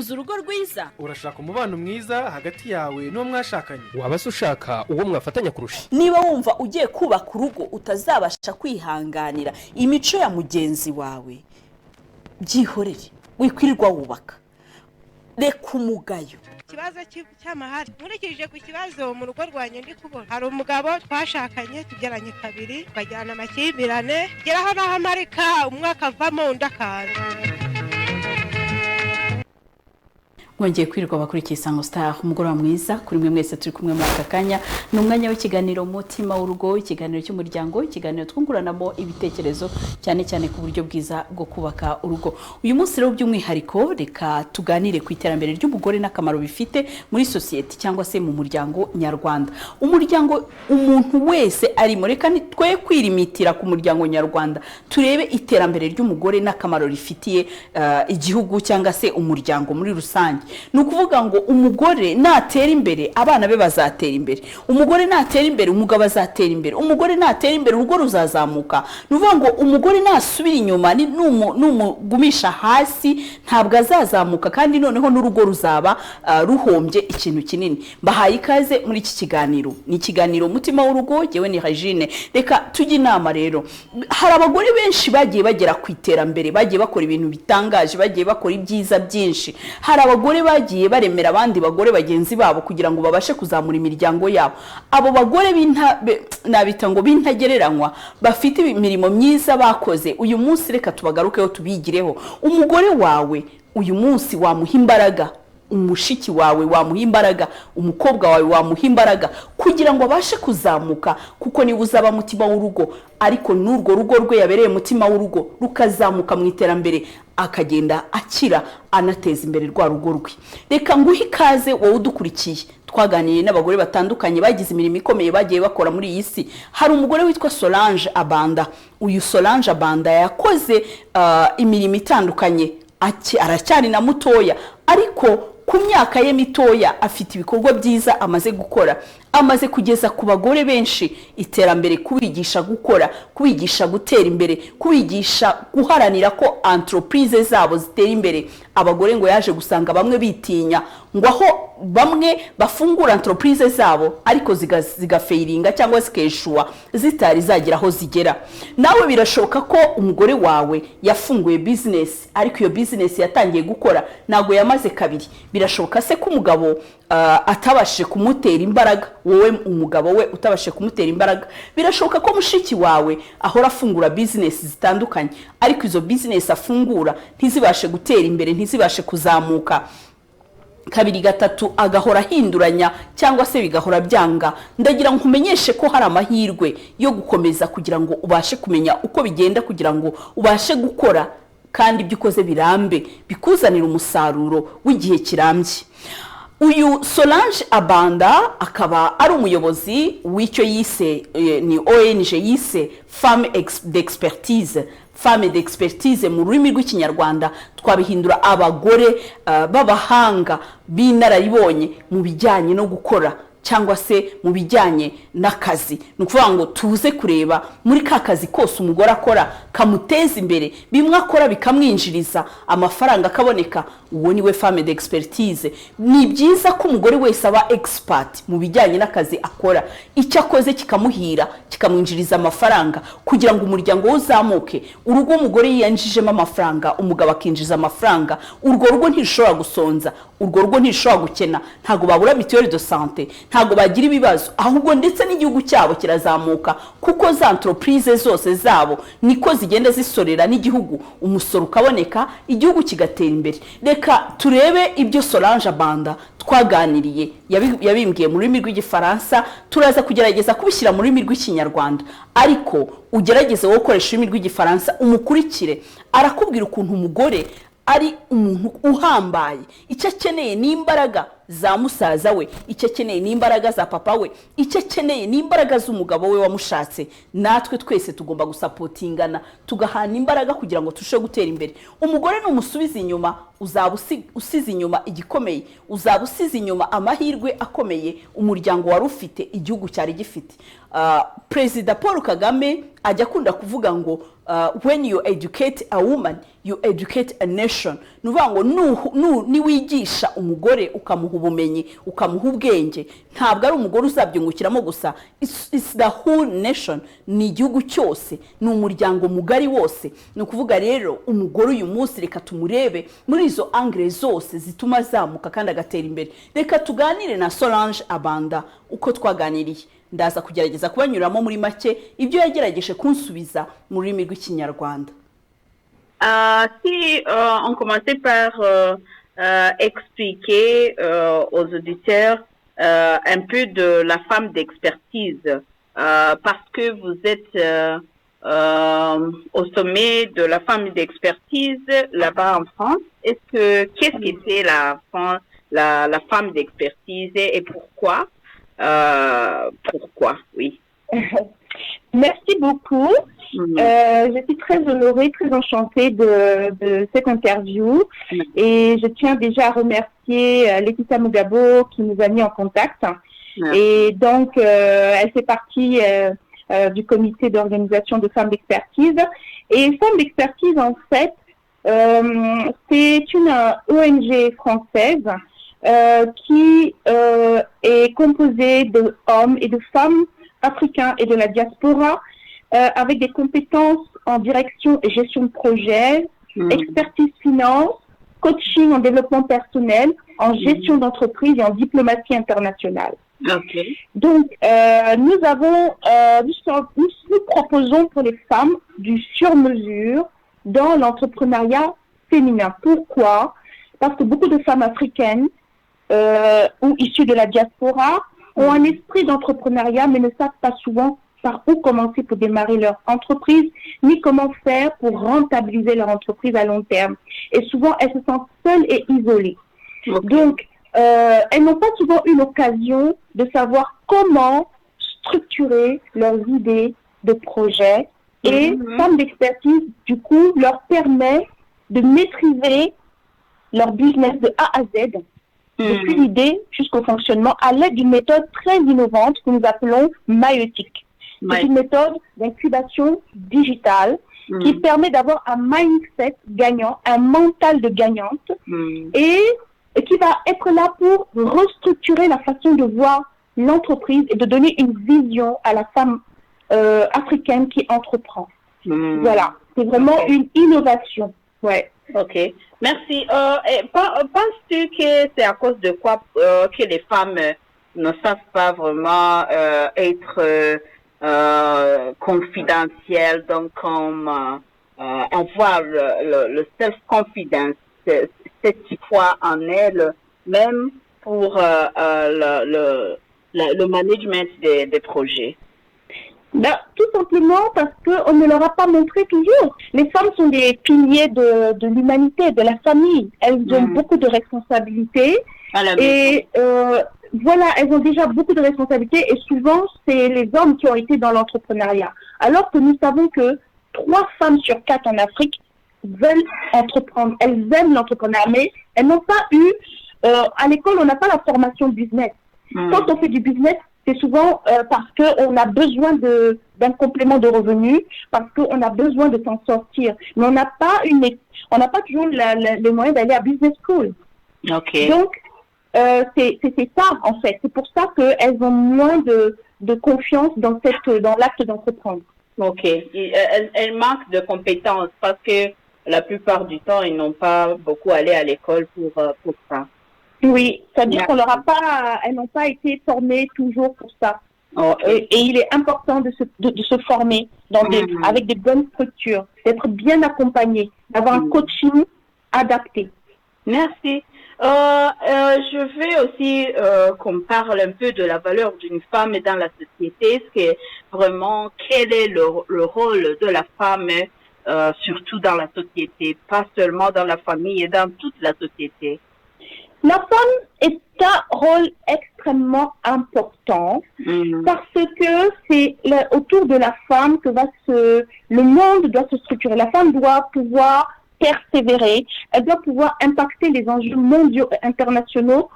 wifuza urugo rwiza? Urashaka umubano mwiza hagati yawe n'uwo mwashakanye? Waba se ushaka uwo mwafatanya kurusha? Niba wumva ugiye kubaka urugo utazabasha kwihanganira imico ya mugenzi wawe, byihorere, wikwirirwa wubaka. Reka umugayo. Ikibazo cy'amahari nkurikije ku kibazo mu rugo rwanjye ndi kubona, hari umugabo twashakanye tugeranye kabiri, twajyana amakimbirane geraho naho amarika, umwaka avamo undi akaza. Mwongeye kwirirwa bakurikiye Isango Star, umugoroba mwiza kuri mwe mwese turi kumwe muri aka kanya. Ni umwanya w'ikiganiro Mutima w'urugo, ikiganiro cy'umuryango, ikiganiro twunguranamo ibitekerezo cyane cyane ku buryo bwiza bwo kubaka urugo. Uyu munsi rero by'umwihariko reka tuganire ku iterambere ry'umugore n'akamaro bifite muri society cyangwa se mu muryango nyarwanda. Umuryango umuntu wese arimo, reka twe kwirimitira ku muryango nyarwanda, turebe iterambere ry'umugore n'akamaro rifitiye igihugu cyangwa se umuryango muri rusange. Nukuvuga ngo umugore natera imbere abana be bazatera imbere, umugore natera imbere umugabo azatera imbere, umugore natera imbere urugo ruzazamuka. Nuvuga ngo umugore nasubira inyuma numugumisha hasi ntabwo azazamuka, kandi noneho n'urugo ruzaba ruhombye ikintu kinini. Bahaye ikaze muri iki kiganiro, ni ikiganiro Mutima w'urugo, jewe ni Regine. Reka tujye inama rero. Hari abagore benshi bagiye bagera ku iterambere, bagiye bakora ibintu bitangaje, bagiye bakora ibyiza byinshi. Hari abagore bagiye baremera abandi bagore bagenzi babo kugira ngo babashe kuzamura imiryango yabo. Abo bagore nabita ngo bintagereranywa, bafite imirimo myiza bakoze. Uyu munsi reka tubagarukeho tubigireho. Umugore wawe uyu munsi wamuha imbaraga, umushiki wawe wamuha imbaraga, umukobwa wawe wamuha imbaraga kugira ngo abashe kuzamuka, kuko niba uzaba mutima w'urugo ariko n'urwo rugo rwe yabereye mutima w'urugo rukazamuka mu iterambere, akagenda akira anateza imbere rwa rugo rwe. Reka nguhe ikaze wowe udukurikiye. Twaganiye n'abagore batandukanye bagize imirimo ikomeye bagiye bakora muri iyi si. Hari umugore witwa Solange Abanda. Uyu Solange Abanda yakoze imirimo itandukanye, aracyari na mutoya, ariko ku myaka ye mitoya afite ibikorwa byiza amaze gukora, amaze kugeza ku bagore benshi iterambere, kubigisha gukora, kubigisha gutera imbere, kubigisha guharanira ko entreprise zabo zitera imbere. Abagore ngo yaje gusanga bamwe bitinya ngo aho bamwe bafungura entreprise zabo ariko zigafeiringa cyangwa zikeshua zitari zagira aho zigera. Nawe birashoka ko umugore wawe yafunguye business ariko iyo business yatangiye gukora nago yamaze kabiri. Birashoka se ko umugabo atabashe kumutera imbaraga, wowe umugabo we utabashe kumutera imbaraga. Birashoka ko mushiki wawe ahora afungura business zitandukanye ariko izo business afungura ntizibashe gutera imbere, ntizibashe kuzamuka. Kabiri gatatu agahora hinduranya cyangwa se bigahora byanga. Ndagira ngo umenyeshe ko hari amahirwe yo gukomeza kugira ngo ubashe kumenya uko bigenda, kugira ngo ubashe gukora kandi ibyo ukoze birambe, bikuzanira umusaruro w'igihe kirambye. Uyu Solange Abanda akaba ari umuyobozi w'icyo yise ni ONG yise Femme d'expertise mu rurimi rw'ikinyarwanda. Twabihindura abagore b'abahanga b'inararibonye mu bijyanye no gukora cyangwa se mu bijyanye n'akazi. Nukuvuga ngo tuze kureba muri ka kazi kose umugore akora kamuteza imbere, bimwe akora bikamwinjiriza amafaranga akaboneka, uwo niwe femme d'expertise. Ni byiza ko umugore wese aba expert mu bijyanye n'akazi akora, icyo akoze kikamuhira kikamwinjiriza amafaranga kugira ngo umuryango uzamuke. Urugo umugore yiyanjijemo amafaranga, umugabo akinjiza amafaranga, urwo rugo ntirishobora gusonza, urwo rugo ntirishobora gukena, ntago babura mutuelle de santé, ntago bagira ibibazo, ahubwo ndetse n'igihugu cyabo kirazamuka kuko za entreprise zose zabo niko zigenda zisorera n'igihugu, umusoro ukaboneka, igihugu kigatera imbere. Reka turebe ibyo Solange Abanda twaganiriye yabimbwiye mu rurimi rw'igifaransa, turaza kugerageza kubishyira mu rurimi rw'ikinyarwanda, ariko ugerageze wo gukoresha ururimi rw'igifaransa umukurikire. Arakubwira ukuntu umugore ari umuntu uhambaye, icyo akeneye ni imbaraga za musaza we, icyo akeneye ni imbaraga za papa we, icyo akeneye ni imbaraga z'umugabo we wamushatse. Natwe twese tugomba gusapotingana, tugahana imbaraga kugira ngo turusheho gutera imbere. Umugore numusubiza inyuma, uzaba usize inyuma igikomeye, uzaba usize inyuma amahirwe akomeye umuryango wari ufite, igihugu cyari gifite. Perezida Paul Kagame ajya akunda kuvuga ngo when you educate a woman you educate a nation. Nuvuga ngo niwigisha umugore ukamuha ubumenyi ukamuha ubwenge, ntabwo ari umugore uzabyungukiramo gusa, it's the whole nation, ni igihugu cyose, ni umuryango mugari wose. Ni ukuvuga rero umugore uyu munsi reka tumurebe muri izo angle zose zituma zamuka kandi agatera imbere. Reka tuganire na Solange Abanda uko twaganiriye. Ndaza kugerageza kubanyuramo muri make ibyo yagerageje kunsubiza mu rurimi rw'ikinyarwanda. Si on commençait par expliquer aux auditeurs un peu de la femme d'expertise, parce que vous êtes au sommet de la femme d'expertise là-bas en France. Qu'est-ce que c'est la femme d'expertise et pourquoi? Oui. Merci beaucoup. Je suis très honorée, très enchantée de cette interview. Et je tiens déjà à remercier Laetitia Mugabo qui nous a mis en contact. Et donc, elle fait partie du comité d'organisation de femmes d'expertise. Et femmes d'expertise, en fait, c'est une ONG française qui est composée d'hommes et de femmes africains et de la diaspora avec des compétences en direction et gestion de projet, expertise finance, coaching en développement personnel, en gestion d'entreprise et en diplomatie internationale. Okay. Donc, nous proposons pour les femmes du sur-mesure dans l'entrepreneuriat féminin. Pourquoi? Parce que beaucoup de femmes africaines ou issues de la diaspora ont un esprit d'entrepreneuriat mais ne savent pas souvent par où commencer pour démarrer leur entreprise, ni comment faire pour rentabiliser leur entreprise à long terme. Et souvent, elles se sentent seules et isolées. Okay. Donc, elles n'ont pas souvent eu l'occasion de savoir comment structurer leurs idées de projet. Et Femmes d'expertise, du coup, leur permet de maîtriser leur business de A à Z, depuis l'idée jusqu'au fonctionnement, à l'aide d'une méthode très innovante que nous appelons maïeutique. C'est une méthode d'incubation digitale qui permet d'avoir un mindset gagnant, un mental de gagnante, et qui va être là pour restructurer la façon de voir l'entreprise et de donner une vision à la femme africaine qui entreprend. Voilà, c'est vraiment une innovation. Ouais. Ok, merci. Penses-tu que c'est à cause de quoi que les femmes ne savent pas vraiment être confidentielles, donc comme avoir le self-confidence, cette foi en elles, même pour le management des projets? Tout simplement parce qu'on ne leur a pas montré toujours. Les femmes sont des piliers de l'humanité, de la famille. Elles ont beaucoup de responsabilités. Et voilà, elles ont déjà beaucoup de responsabilités. Et souvent, c'est les hommes qui ont été dans l'entrepreneuriat. Alors que nous savons que 3 femmes sur 4 en Afrique veulent entreprendre. Elles aiment l'entrepreneuriat, mais elles n'ont pas eu... à l'école, on n'a pas la formation business. Quand on fait du business, c'est souvent parce qu'on a besoin d'un complément de revenus, parce qu'on a besoin de s'en sortir. Mais on n'a pas toujours les moyens d'aller à business school. Okay. Donc, c'est ça, en fait. C'est pour ça qu'elles ont moins de confiance dans l'acte d'entreprendre. Ok. Elles manquent de compétences parce que la plupart du temps, ils n'ont pas beaucoup allé à l'école pour ça. Oui, c'est-à-dire elles n'ont pas été formées toujours pour ça. Okay. Et il est important de se former avec des bonnes structures, d'être bien accompagné, d'avoir un coaching adapté. Merci. Je veux aussi qu'on parle un peu de la valeur d'une femme dans la société. Vraiment, quel est le rôle de la femme, surtout dans la société, pas seulement dans la famille, et dans toute la société? La femme est un rôle extrêmement important parce que c'est autour de la femme que le monde doit se structurer. La femme doit pouvoir persévérer, elle doit pouvoir impacter les enjeux mondiaux et internationaux,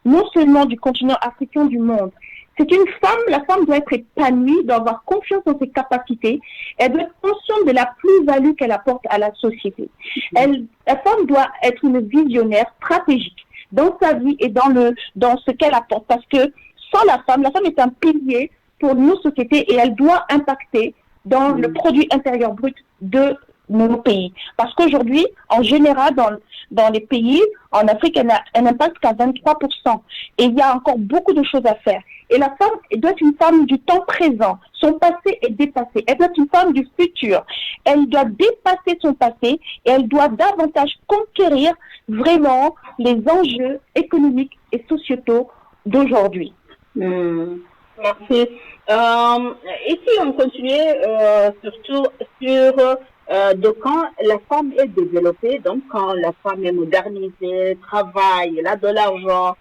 non seulement du continent africain, du monde. C'est une femme, la femme doit être épanouie, doit avoir confiance en ses capacités, elle doit être consciente de la plus-value qu'elle apporte à la société. La femme doit être une visionnaire stratégique dans sa vie et dans ce qu'elle apporte, parce que sans la femme est un pilier pour nos sociétés et elle doit impacter dans le produit intérieur brut de nos pays. Parce qu'aujourd'hui, en général, dans les pays, en Afrique, elle n'impacte qu'à 23%. Et il y a encore beaucoup de choses à faire. Et la femme doit être une femme du temps présent. Son passé est dépassé. Elle doit être une femme du futur. Elle doit dépasser son passé et elle doit davantage conquérir vraiment les enjeux économiques et sociétaux d'aujourd'hui. Merci. Et si on continuait surtout sur donc quand la femme est développée, donc quand la femme est modernisée, travaille, elle a de l'argent,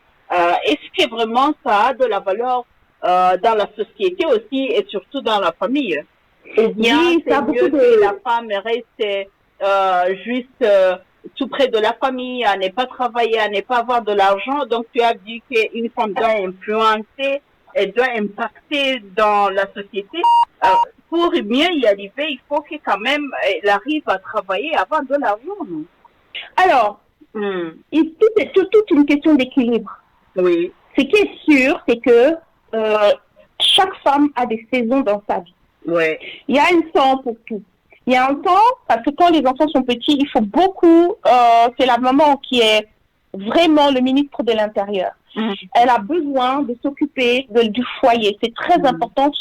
est-ce que vraiment ça a de la valeur dans la société aussi et surtout dans la famille? Ou bien c'est mieux que la femme reste juste tout près de la famille, à ne pas travailler, à ne pas avoir de l'argent? Donc tu as dit qu'une femme doit influencer, elle doit impacter dans la société. Pour mieux y arriver, il faut que quand même elle arrive à travailler, à avoir de l'argent. Alors, c'est toute une question d'équilibre. Oui. Ce qui est sûr, c'est que chaque femme a des saisons dans sa vie. Oui. Il y a un temps pour tout. Il y a un temps, parce que quand les enfants sont petits, il faut beaucoup, c'est la maman qui est vraiment le ministre de l'Intérieur. Elle a besoin de s'occuper du foyer. C'est très important.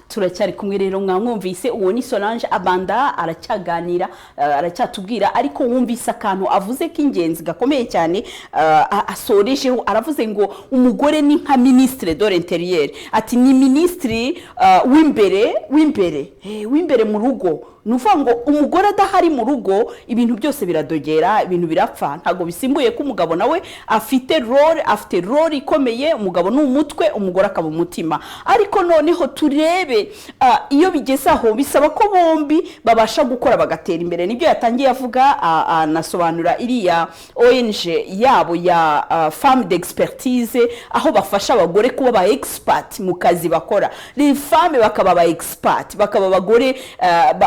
turacyari kumwe rero mwamwumvise uwo ni Solange Abanda aracyaganira aracyatubwira ariko wumvise akantu avuze k'ingenzi gakomeye cyane asorejeho aravuze ngo umugore ni nka ministre de l'intérieur ati ni ministre w'imbere mu rugo nuvuga ngo umugore adahari mu rugo ibintu byose biradogera ibintu birapfa ntago bisimbuye ko umugabo nawe afite role ikomeye umugabo ni umutwe umugore akaba umutima ariko noneho turebe iyo bigeze aho bisaba ko bombi babasha gukora bagatera imbere nibyo yatangiye avuga anasobanura iriya ONG yabo ya femme d'expertise aho bafasha abagore kuba ba expert mu kazi bakora les femmes bakaba ba expert bakaba abagore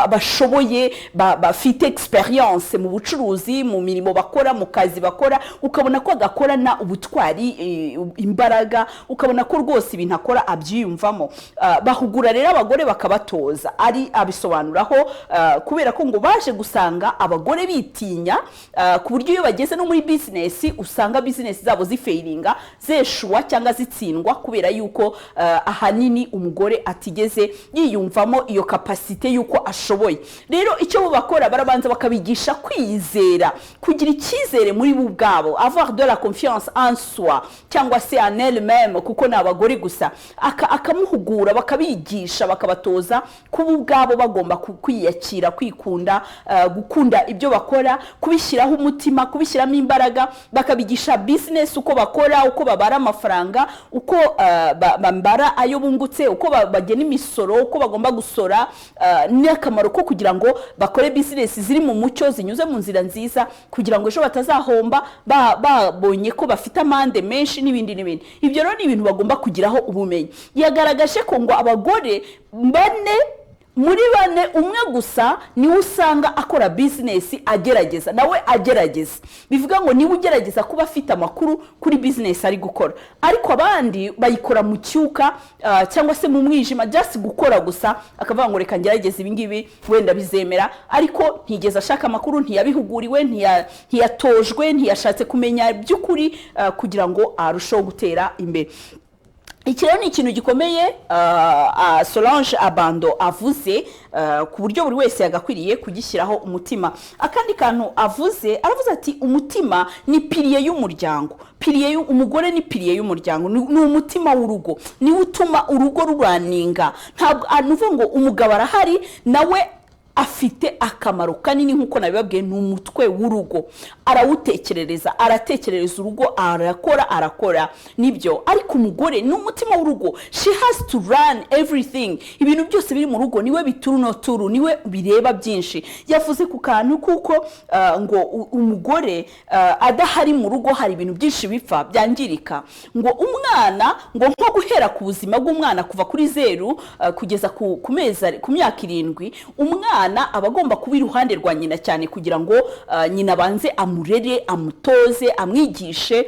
bashoboye bafite experience mu bucuruzi mu mirimo bakora mu kazi bakora ukabona ko agakorana ubutwari imbaraga ukabona ko rwose ibintu akora abyiyumvamo bahugura rero abagore bakabatoza ari abisobanuraho kubera ko ngo baje gusanga abagore bitinya ku buryo iyo bageze no muri business usanga business zabo zifailinga zeshuwa cyangwa zitsindwa kubera yuko ahanini umugore atigeze yiyumvamo iyo capacité yuko ashoboye rero icyo bo bakora barabanza bakabigisha kwizera kugira icyizere muri bo ubwabo avoir de la confiance en soi cyangwa se en elle-même kuko nabagore gusa akamuhugura bakabigisha bakabatoza kuba ubwabo bagomba kwiyakira kwikunda gukunda ibyo bakora kubishyiraho umutima kubishyiramo imbaraga bakabigisha business uko bakora uko babara amafaranga uko bambara ayo bungutse uko bagena imisoro uko bagomba gusora n'akamaro ko kugira ngo bakore business ziri mu mucyo zinyuze mu nzira nziza kugira ngo ejo batazahomba babonye ko bafite amande menshi n'ibindi ibyo rero ni ibintu bagomba kugiraho ubumenyi yagaragaje ko ngo abagore muri bane umwe gusa niwe usanga akora business agerageza nawe agerageza bivuga ngo niwe ugerageza kuba afite amakuru kuri business ari gukora ariko abandi bayikora mu cyuka cyangwa se mu mwijima just gukora gusa akavuga ngo reka ngerageze ibingibi wenda bizemera ariko ntigeze ashaka amakuru ntiyabihuguriwe ntiyatojwe ntiyashatse kumenya by'ukuri kugira ngo arusheho gutera imbere iki rero ni ikintu gikomeye Solange Abando avuze ku buryo buri wese yagakwiriye kugishyiraho umutima. Akandi kantu aravuze ati umutima ni piliye y'umuryango. Umugore ni piliye y'umuryango, ni umutima w'urugo, niwe utuma urugo ruraninga. Ntabwo anuvuga ngo umugabo arahari nawe afite akamaro kanini nk'uko nabibabwiye, ni umutwe w'urugo, arawutekerereza, aratekerereza urugo, arakora nibyo. Ariko umugore ni umutima w'urugo, she has to run everything. Ibintu byose biri mu rugo niwe bituru niwe bireba byinshi. Yavuze ku kantu kuko ngo umugore adahari mu rugo hari ibintu byinshi bipfa byangirika. Ngo umwana, ngo nko guhera ku buzima bw'umwana kuva kuri 0 kugeza ku myaka 7, umwana aba agomba kuba iruhande rwa nyina cyane kugira ngo nyina abanze amurere, amutoze, amwigishe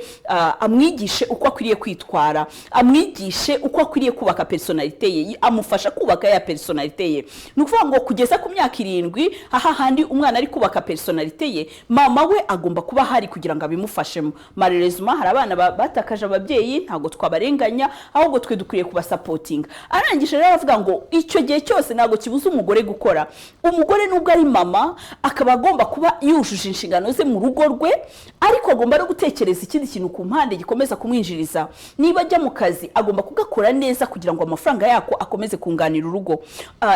uko akwiriye kwitwara, amwigishe uko akwiriye kubaka personalite ye, amufasha kubaka ya personalite ye. Nukuvuga ngo kugeza ku myaka 7 hahandi umwana ari kubaka personalite ye, mama we agomba kuba hari kugira ngo abimufashemo. Malheureusement hari abana batakaje ababyeyi, ntago twabarenganya, ahubwo twe dukwiye kuba supporting. Arangije rero avuga ngo icyo gihe cyose ntago kibuza umugore gukora. Umugore nubwo ari mama akaba agomba kuba yujuje inshingano ze mu rugo rwe, ariko agomba no gutekereza ikindi kintu ku mpande gikomeza kumwinjiriza. Niba ajya mu kazi agomba kugakora neza kugira ngo amafaranga yako akomeze kunganira urugo.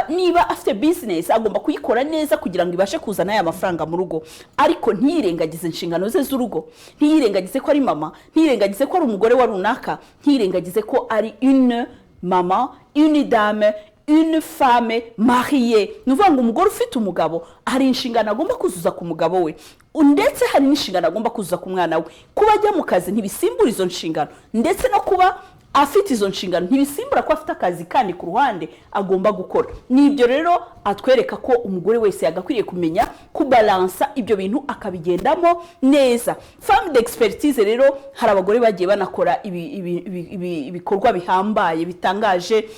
Niba afite business agomba kuyikora neza kugira ngo ibashe kuzana aya mafaranga mu rugo, ariko ntiyirengagize inshingano ze z'urugo, ntiyirengagize ko ari mama, ntiyirengagize ko ari umugore wa runaka, ntiyirengagize ko ari une mama, une dame, une femme mariée. Nuvuga ngo umugore ufite umugabo hari inshingano agomba kuzuza ku mugabo we, ndetse hari n'inshingano agomba kuzuza ku mwana we. Kuba ajya mu kazi ntibisimbura izo nshingano, ndetse no kuba afite izo nshingano ntibisimbura ko afite akazi kandi ku ruhande agomba gukora. Nibyo rero atwereka ko umugore wese yagakwiriye kumenya kubalansa ibyo bintu akabigendamo neza. Femme d'expertise rero hari abagore bagiye banakora ibikorwa bihambaye bitangaje,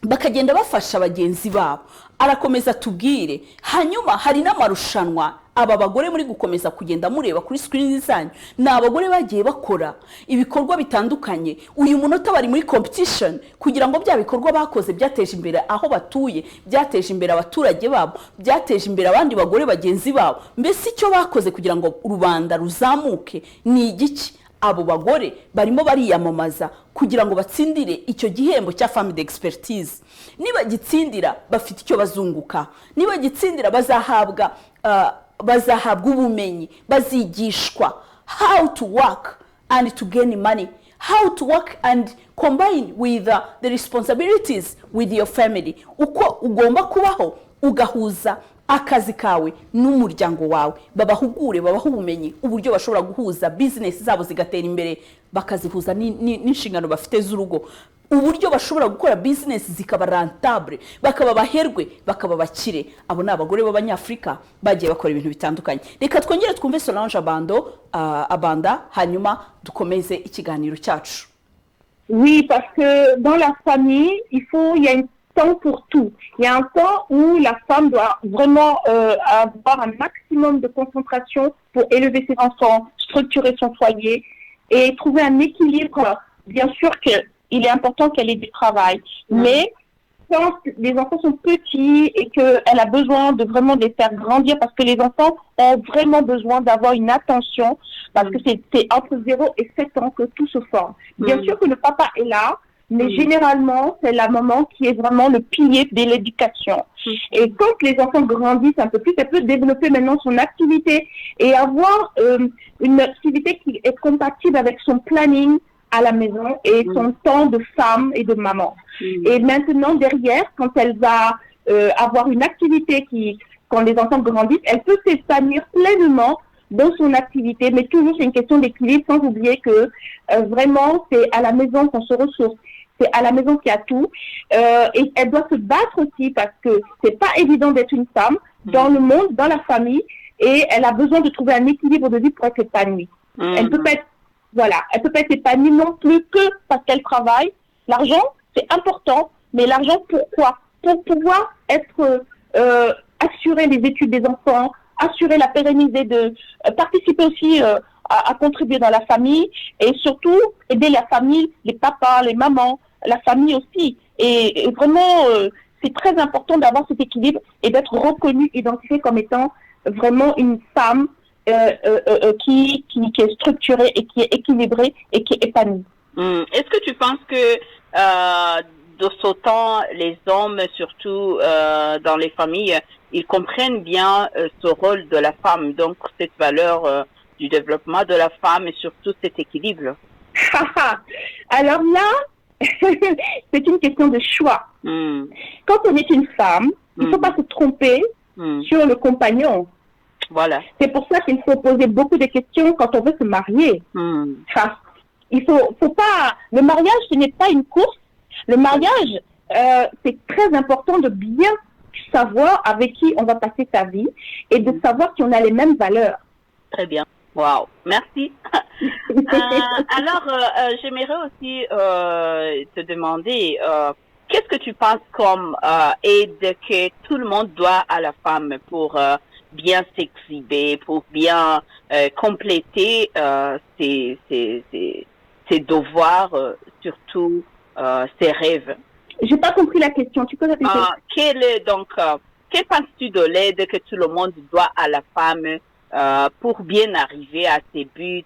bakagenda bafasha bagenzi babo. Arakomeza tubwire. Hanyuma hari n'amarushanwa aba bagore muri gukomeza kugenda mureba kuri screen zanyu, na abagore bagiye bakora ibikorwa bitandukanye. Uyu munota bari muri competition kugira ngo bya bikorwa bakoze byateje imbere aho batuye, byateje imbere abaturage babo, byateje imbere abandi bagore bagenzi babo. Mbese icyo bakoze kugira ngo rubanda ruzamuke ni igiki? Abo bagore barimo bariyamamaza kugira ngo batsindire icyo gihembo cya femme d'expertise. Niba gitsindira bafite icyo bazunguka, niba gitsindira bazahabwa ubumenyi, bazigishwa how to work and to gain money, how to work and combine with the responsibilities with your family. Uko ugomba kubaho ugahuza akazi kawe n'umuryango wawe, babahugure, babaho ubumenyi uburyo bashobora guhuza business zabo zigatera imbere, bakazihuza n'inshingano bafite z'urugo, uburyo bashobora gukora business zikaba rentable, bakaba baherwe, bakaba bakire. Abo ni abagore b'Abanyafrika bagiye bakora ibintu bitandukanye. Reka twongere twumve Solange Abanda hanyuma dukomeze ikiganiro cyacu. Oui, parce que dans la famille, il y a un temps pour tout. Il y a un temps où la femme doit vraiment avoir un maximum de concentration pour élever ses enfants, structurer son foyer et trouver un équilibre. Bien sûr qu'il est important qu'elle ait du travail, mais quand les enfants sont petits et qu'elle a besoin de vraiment les faire grandir, parce que les enfants ont vraiment besoin d'avoir une attention, parce que c'est entre 0 et 7 ans que tout se forme. Bien sûr que le papa est là, mais généralement, c'est la maman qui est vraiment le pilier de l'éducation. Et quand les enfants grandissent un peu plus, elle peut développer maintenant son activité et avoir une activité qui est compatible avec son planning à la maison et son temps de femme et de maman. Et maintenant, derrière, quand elle va avoir une activité quand les enfants grandissent, elle peut s'épanouir pleinement dans son activité, mais toujours c'est une question d'équilibre, sans oublier que vraiment c'est à la maison qu'on se ressource, c'est à la maison qu'il y a tout, et elle doit se battre aussi parce que c'est pas évident d'être une femme dans le monde, dans la famille, et elle a besoin de trouver un équilibre de vie pour être épanouie. Elle peut pas être, elle peut pas être épanouie non plus que parce qu'elle travaille. L'argent c'est important, mais l'argent pourquoi? Pour pouvoir être assurer les études des enfants, assurer la pérennité participer aussi à contribuer dans la famille et surtout aider la famille, les papas, les mamans, la famille aussi. Et vraiment, c'est très important d'avoir cet équilibre et d'être reconnue, identifiée comme étant vraiment une femme qui est structurée et qui est équilibrée et qui est épanouie. Est-ce que tu penses que de ce temps, les hommes, surtout dans les familles, ils comprennent bien ce rôle de la femme, donc cette valeur du développement de la femme et surtout cet équilibre? Alors là, c'est une question de choix. Quand on est une femme, il ne faut pas se tromper sur le compagnon. Voilà. C'est pour ça qu'il faut poser beaucoup de questions quand on veut se marier. Enfin, il faut pas. Le mariage, ce n'est pas une course. Le mariage, c'est très important de bien savoir avec qui on va passer sa vie et de savoir si on a les mêmes valeurs. Très bien. Wow, merci. Alors, j'aimerais aussi te demander, qu'est-ce que tu penses comme aide que tout le monde doit à la femme pour bien s'exhiber, pour bien compléter ses devoirs, surtout ses rêves? J'ai pas compris la question. Tu peux répéter? Que penses-tu de l'aide que tout le monde doit à la femme pour bien arriver à ses buts,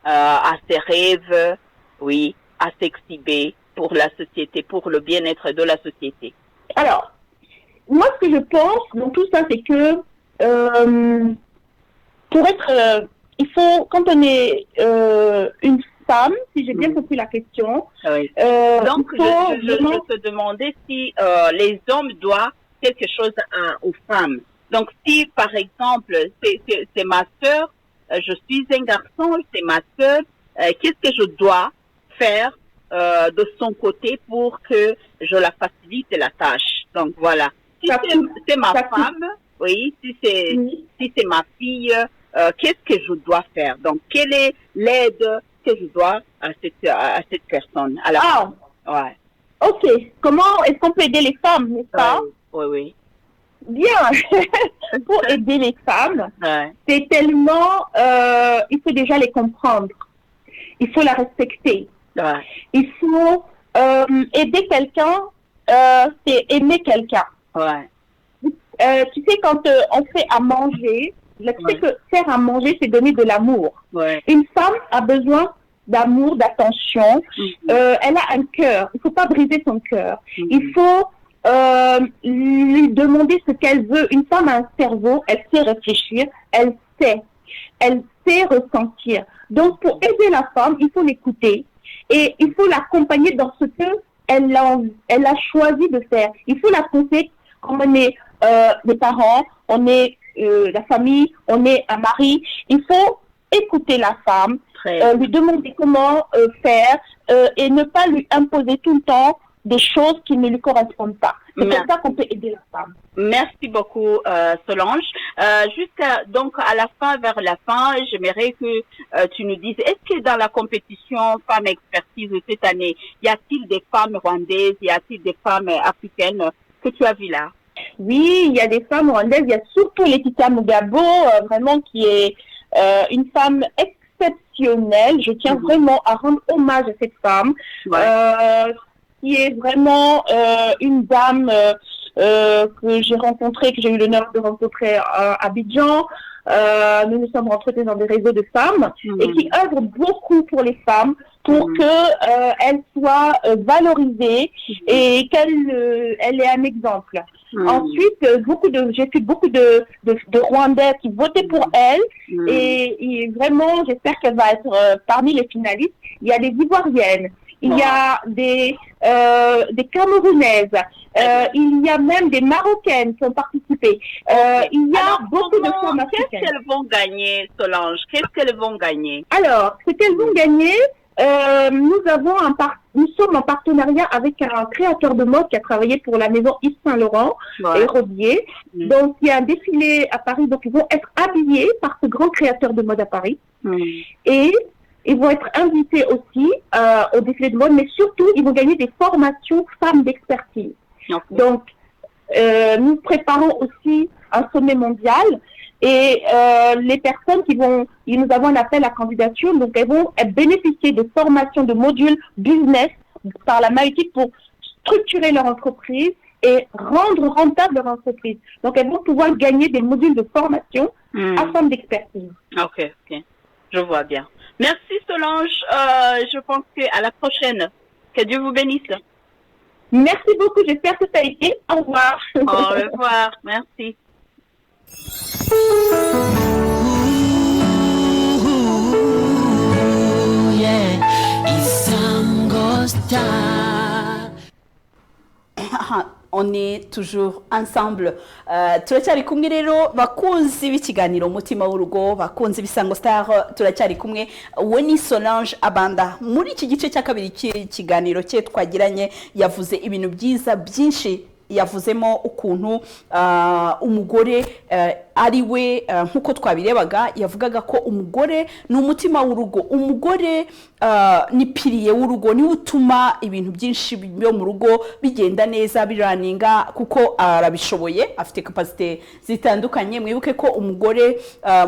à ses rêves, oui, à s'exhiber pour la société, pour le bien-être de la société? Alors, moi, ce que je pense dans tout ça, c'est que pour être, il faut, quand on est une femme, si j'ai bien compris la question. Oui. Donc, je te demandais si les hommes doivent quelque chose aux femmes. Donc, si, par exemple, c'est ma sœur, je suis un garçon, c'est ma sœur, qu'est-ce que je dois faire de son côté pour que je la facilite la tâche? Donc, voilà. Si c'est ma femme, oui, si c'est ma fille, qu'est-ce que je dois faire? Donc, quelle est l'aide que je dois à cette personne? À la femme? Ouais. Ok. Comment est-ce qu'on peut aider les femmes, n'est-ce pas? Oui. Bien. Pour aider les femmes, c'est tellement... il faut déjà les comprendre. Il faut la respecter. Il faut aider quelqu'un, c'est aimer quelqu'un. Tu sais, quand on fait à manger, tu sais que faire à manger, c'est donner de l'amour. Une femme a besoin d'amour, d'attention. Elle a un cœur. Il ne faut pas briser son cœur. Il faut lui demander ce qu'elle veut. Une femme a un cerveau, elle sait réfléchir, elle sait ressentir. Donc, pour aider la femme, il faut l'écouter et il faut l'accompagner dans ce qu'elle a choisi de faire. Il faut la conseiller comme on est des parents, on est la famille, on est un mari. Il faut écouter la femme, lui demander comment faire et ne pas lui imposer tout le temps des choses qui ne lui correspondent pas. C'est comme ça qu'on peut aider la femme. Merci beaucoup, Solange. Donc, à la fin, vers la fin, j'aimerais que tu nous dises, est-ce que dans la compétition Femmes Expertise cette année, y a-t-il des femmes rwandaises, y a-t-il des femmes africaines que tu as vues là? Oui, il y a des femmes rwandaises, il y a surtout Laetitia Mugabo, vraiment qui est une femme exceptionnelle. Je tiens vraiment à rendre hommage à cette femme. Qui est vraiment une dame que j'ai rencontrée, que j'ai eu l'honneur de rencontrer à Abidjan. Nous nous sommes rencontrés dans des réseaux de femmes et qui œuvrent beaucoup pour les femmes pour qu'elles soient valorisées et qu'elles aient un exemple. Ensuite, j'ai vu beaucoup de Rwandais qui votaient pour elle et vraiment, j'espère qu'elle va être parmi les finalistes. Il y a des Ivoiriennes. Il y a des Camerounaises, il y a même des Marocaines qui ont participé. Il y a beaucoup de femmes africaines. Qu'est-ce qu'elles vont gagner, Solange? Qu'est-ce qu'elles vont gagner? Alors, ce qu'elles vont gagner, nous sommes en partenariat avec un créateur de mode qui a travaillé pour la maison Yves Saint Laurent et Rodier. Donc, il y a un défilé à Paris, donc ils vont être habillés par ce grand créateur de mode à Paris. Et ils vont être invités aussi au défilé de mode, mais surtout, ils vont gagner des formations femmes d'expertise. Donc, nous préparons aussi un sommet mondial Et les personnes nous avons un appel à candidature, donc elles vont bénéficier de formations de modules business par la Maïtik pour structurer leur entreprise et rendre rentable leur entreprise. Donc elles vont pouvoir gagner des modules de formation à forme d'expertise. Ok. Je vois bien. Merci Solange. Je pense qu'à la prochaine. Que Dieu vous bénisse. Merci beaucoup. J'espère que ça a été. Au revoir. Au revoir. Merci. On est toujours ensemble. Turacyari kumwe rero bakunzi b'ikiganiro umutima w'urugo, bakunzi b'Isango Star, turacyari kumwe. We ni Solange Abanda. Muri iki gice cya kabiri cy'ikiganiro cye twagiranye yavuze ibintu byiza byinshi. Yavuzemo ukuntu umugore ari we nkuko twabirebaga, yavugaga ko umugore ni umutima w'urugo, umugore ni piliye w'urugo, ni utuma ibintu byinshi byo mu rugo bigenda neza biraninga kuko arabishoboye, afite capacité zitandukanye. Mwibuke ko umugore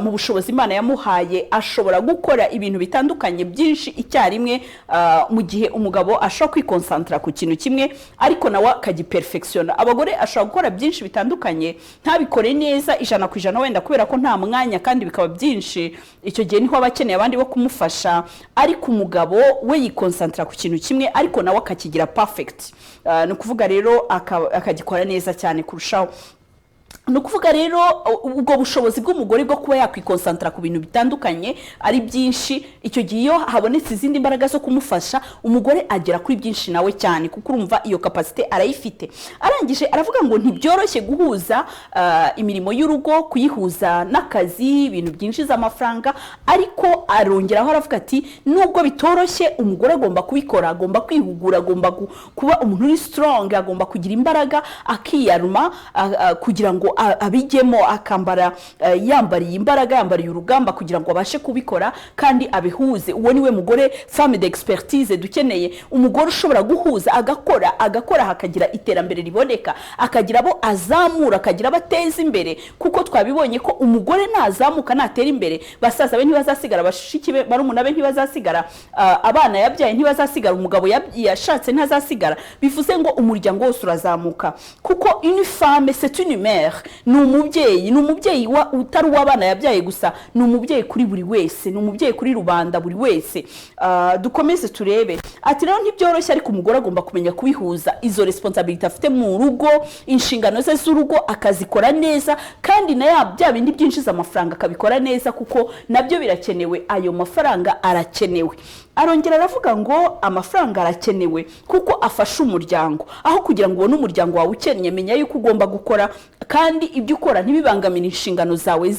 mu bushobozi Imana yamuhaye ashobora gukora ibintu bitandukanye byinshi icyarimwe, mu gihe umugabo ashobora kwikonsantra ku kintu kimwe ariko nawe akagiperfectiona. Abagore ashobora gukora byinshi bitandukanye ntabikore neza 100% wenda kubera ko nta mwanya kandi bikaba byinshi, icyo gihe niho abakeneye abandi bo kumufasha, ariko umugabo we yikonsantra ku kintu kimwe ariko nawe akakigira perfect. No kuvuga rero akagikora neza cyane kurushaho. No kuvuga rero ubwo bushobozi bw'umugore bwo kuba yakwikonsantra ku bintu bitandukanye ari byinshi, icyo gihe iyo habonetse izindi mbaraga zo kumufasha umugore agera kuri byinshi nawe cyane kuko urumva iyo capacité arayifite. Arangije aravuga ngo ntibyoroshye guhuza imirimo y'urugo, kuyihuza n'akazi, ibintu byinjiza amafaranga, ariko arongeraho aravuga ati nubwo bitoroshye umugore agomba kubikora, agomba kwihugura, agomba kuba umuntu uri strong, agomba kugira imbaraga akiyaruma kugira ngo abijyemo, akambara yambariye imbaraga, yambariye urugamba kugira ngo abashe kubikora kandi abihuze. Uwo niwe mugore femme d'expertise dukeneye, umugore ushobora guhuza agakora hakagira iterambere riboneka, akagira abo azamura, akagira abateza imbere, kuko twabibonye ko umugore nazamuka natera imbere basaza be ntibazasigara, bashiki be barumuna be ntibazasigara, abana yabyaye ntibazasigara, umugabo yashatse ntazasigara. Bivuze ngo umuryango wose urazamuka kuko une femme c'est une mère, ni umubyeyi utari uw'abana yabyaye gusa, ni umubyeyi kuri buri wese, ni umubyeyi kuri rubanda buri wese. Dukomeze turebe ati rero ntibyoroshye ariko umugore agomba kumenya kubihuza izo responsabilité afite mu rugo, inshingano ze z'urugo akazikora neza, kandi na bya bindi byinjiza amafaranga akabikora neza kuko nabyo birakenewe, ayo mafaranga arakenewe. Arongera aravuga ngo amafaranga arakenewe kuko afasha umuryango, aho kugira ngo ubone umuryango wawe ukennye menya yuko ugomba gukora kandi ibyo ukora ntibibangamira inshingano zawe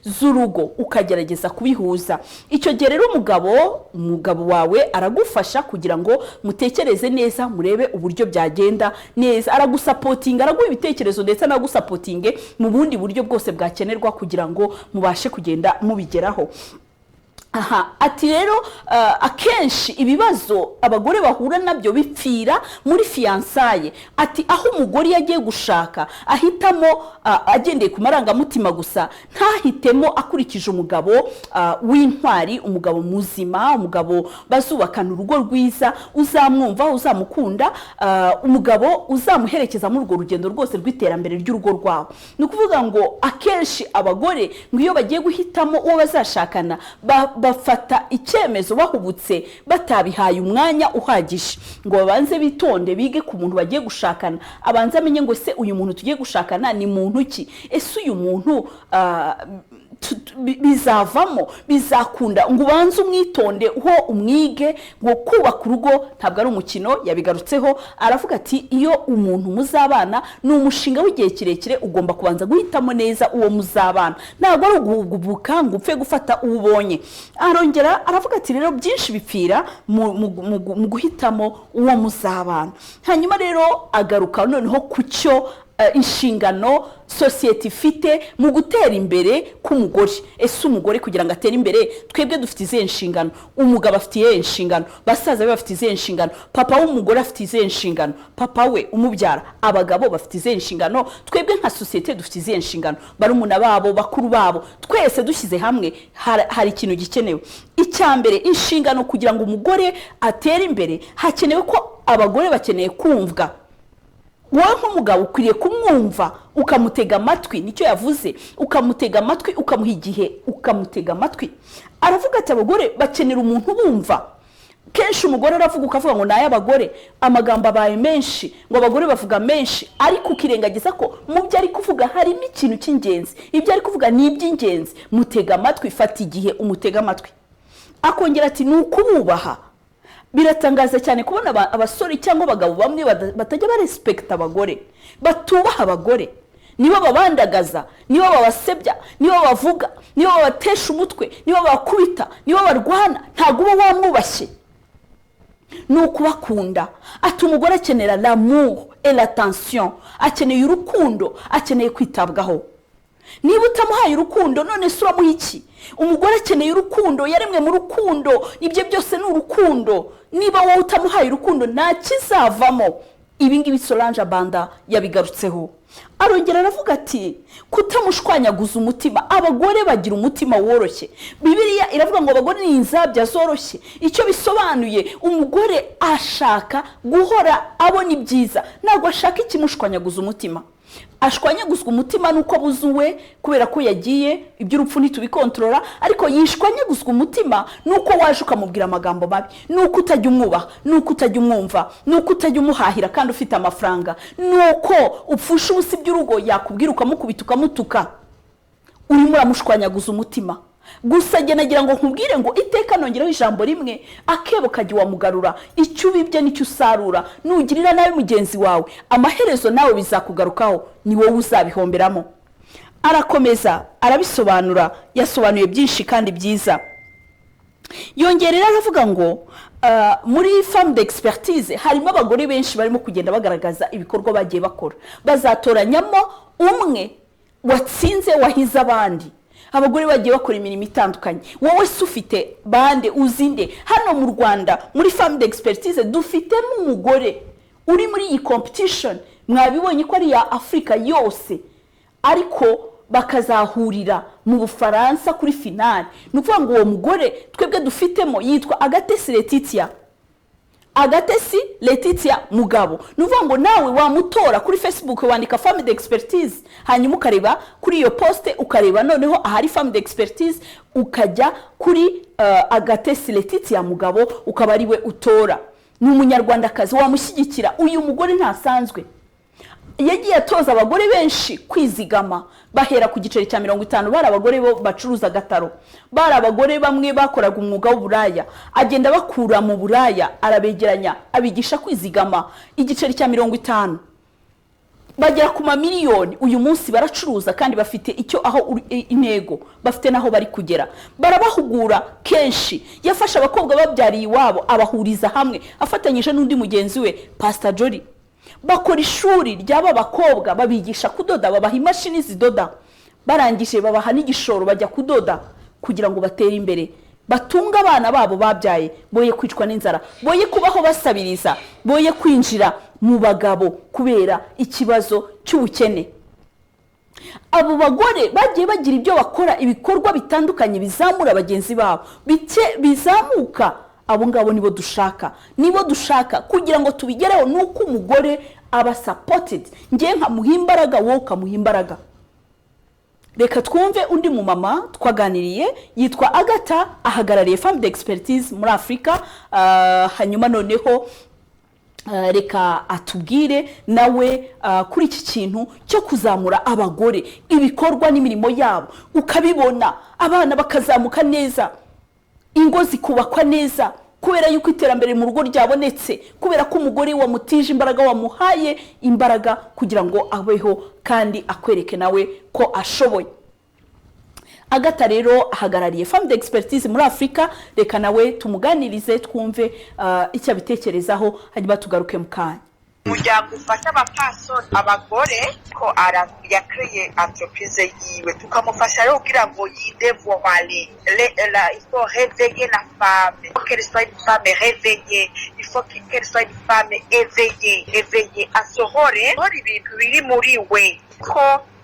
z'urugo, ukagerageza kubihuza. Icyo gihe rero umugabo wawe aragufasha kugira ngo mutekereze neza, murebe uburyo byagenda neza, aragusapotinga, araguha ibitekerezo ndetse anagusapotinge mu bundi buryo bwose bwakenerwa kugira ngo mubashe kugenda mubigeraho. Ati rero akenshi ibibazo abagore bahura nabyo bipfira muri fiançailles. Ati aho umugore yagiye gushaka ahitamo agendeye ku marangamutima gusa, ntahitemo akurikije umugabo w'intwari, umugabo muzima, umugabo bazubakana urugo rwiza, uzamwumva, uzamukunda, umugabo uzamuherekeza muri urwo rugendo rwose rw'iterambere ry'urugo rwawe. Ni ukuvuga ngo akenshi abagore ngo iyo bagiye guhitamo uwo bazashakana bafata icyemezo bahubutse batabihaye umwanya uhagije, ngo babanze bitonde bige ku muntu bagiye gushakana, abanze amenye ngo se uyu muntu tugiye gushakana ni muntu ki, ese uyu muntu bizavamo, bizakunda, ngo ubanze umwitonde ho umwige, ngo kubaka urugo ntabwo ari umukino. Yabigarutseho aravuga ati iyo umuntu muzabana ni umushinga w'igihe kirekire, ugomba kubanza guhitamo neza uwo muzabana, ntabwo ari ugubuka ngo upfe gufata ubonye. Arongera aravuga ati rero byinshi bipfira mu guhitamo uwo muzabana. Hanyuma rero agaruka noneho ku cyo inshingano sosiyete ifite mu gutera imbere k'umugore. Ese umugore kugira ngo atere imbere twebwe dufite izihe nshingano? Umugabo afite izihe nshingano? Basaza be bafite izihe nshingano? Papa w'umugore afite izihe nshingano? Papa we umubyara, abagabo bafite izihe nshingano? Twebwe nka sosiyete dufite izihe nshingano? Barumuna babo, bakuru babo, twese dushyize hamwe hari ikintu gikenewe. Icyambere, inshingano kugira ngo umugore atere imbere hakenewe ko abagore bakeneye kumvwa. Wowe nk'umugabo ukwiriye kumwumva ukamutega amatwi, nicyo yavuze, ukamutega amatwi, ukamuha igihe, ukamutega amatwi. Aravuga ati abagore bakenera umuntu bumva. Kenshi umugore aravuga ukavuga ngo naye abagore amagambo abaye menshi, ngo abagore bavuga menshi, ariko ukirengagiza ko mu byo ari kuvuga harimo ikintu cy'ingenzi. Ibyo ari kuvuga ni iby'ingenzi. Mutega amatwi, fata igihe umutega amatwi. Akongera ati ni ukububaha. Biratangaza cyane kubona abasore cyangwa abagabo bamwe batajya barespekta abagore, batubaha abagore, nibo babandagaza, nibo babasebya, nibo bavuga, nibo babatesha umutwe, nibo bakubita, nibo barwana, ntago uba wamubashye. Nukubakunda. Ati umugore akenera l'amour et l'attention, akeneye urukundo, akeneye kwitabwaho. Niba utamuhaye urukundo none sura mu iki? Umugore akeneye urukundo, yaremwe mu rukundo, ibyo byose ni urukundo. Niba wowe utamuhaye urukundo nta kizavamo. Ibi ngibi Solange Banda yabigarutseho. Arongera aravuga ati kutamushwanyaguza umutima. Abagore bagira umutima woroshye. Bibiliya iravuga ngo abagore ni inzabya zoroshye. Icyo bisobanuye umugore ashaka guhora abona ibyiza, ntabwo ashaka ikimushwanyaguza umutima. Ashwanyaguzwa umutima nuko buzuwe kubera ko yagiye iby'urupfu ntitubikontorora, ariko yishwanyaguzwa umutima nuko waje ukamubwira amagambo mabi, nuko utajya umwubaha, nuko utajya umwumva, nuko utajya umuhahira kandi ufite amafaranga, nuko upfusha ubusi by'urugo yakubwira ukamukubita ukamutuka. Urimo uramushwanyaguza umutima. Gusa nagira ngo nkubwire ngo iteka nongeraho ijambo rimwe, akebo kajya wamugarura. Icyo ubibye nicyo usarura. Nugirira nawe mugenzi wawe, amaherezo nawe bizakugarukaho, ni wowe uzabihomberamo. Arakomeza arabisobanura, yasobanuye byinshi kandi byiza. Yongerera aravuga ngo muri femme d'expertise harimo abagore benshi barimo kugenda bagaragaza ibikorwa bagiye bakora. Bazatoranyamo umwe watsinze wahize abandi. Abagore bagiye bakora imirimo itandukanye. Wowe se ufite bande uzinde? Hano mu Rwanda muri femme d'expertise dufitemo umugore uri muri iyi competition. Mwabibonye ko ari ya Afrika yose, ariko bakazahurira mu Bufaransa kuri finale. Nukuvuga ngo uwo mugore twebwe dufitemo yitwa Agatesi Letitia. Agatesi Letitia Mugabo. Nuvuga ngo nawe wamutora kuri Facebook wandika femme d'expertise, hanyuma ukareba kuri iyo poste, ukareba noneho ahari femme d'expertise, ukajya kuri Agatesi Letitia Mugabo, ukaba ari we utora. Ni umunyarwandakazi wamushyigikira. Uyu mugore ntasanzwe. Yagiye atoza abagore benshi kwizigama, bahera ku giceri cya 50. Bari abagore bo bacuruza gataro, bari abagore bamwe bakoraga umwuga w'uburaya, agenda bakura mu buraya, arabegeranya, abigisha kwizigama. Igiceri cya 50 bagera ku mamiliyoni. Uyu munsi baracuruza kandi bafite icyo aho intego, bafite naho bari kugera. Barabahugura kenshi. Yafasha abakobwa babyariye iwabo, abahuriza hamwe, afatanyije n'undi mugenzi we Pastor Jory. Bakora ishuri ry'aba bakobwa, babigisha kudoda, babaha imashini zidoda. Barangije babaha n'igishoro bajya kudoda kugira ngo batere imbere, batunga abana babo babyaye, boye kwicwa n'inzara, boye kubaho basabiriza, boye kwinjira mu bagabo kubera ikibazo cy'ubukene. Abo bagore bagiye bagira ibyo bakora, ibikorwa bitandukanye bizamura bagenzi babo, bizamuka. Abo ngabo nibo dushaka kugira ngo tubigereho. Nuko umugore aba supported, ngiye nkamuha imbaraga, wowe ukamuha imbaraga. Reka twumve undi mu mama twaganiriye, yitwa Agata, ahagarariye femme d'expertise muri Afrika. Hanyuma noneho reka atubwire nawe kuri iki kintu cyo kuzamura abagore, ibikorwa n'imirimo yabo, ukabibona abana bakazamuka neza, ingo zikubakwa neza, kubera yuko iterambere mu rugo ryabonetse, kubera ko umugore wamutije imbaraga, wamuhaye imbaraga kugira ngo abeho kandi akwereke nawe ko ashoboye. Agata rero ahagarariye femme d'expertise muri Afrika. Reka nawe tumuganirize twumve icyo abitekerezaho, hanyuma tugaruke mu kanya. umuryango ufasha abapfasoni abagore ko yakreye entreprise yiwe tukamufasha rero kugira ngo yidevoile il faut réveiller la femme, il faut qu'elle soit une femme réveillée, il faut qu'elle soit une femme éveillée asohore ibintu biri muri we ko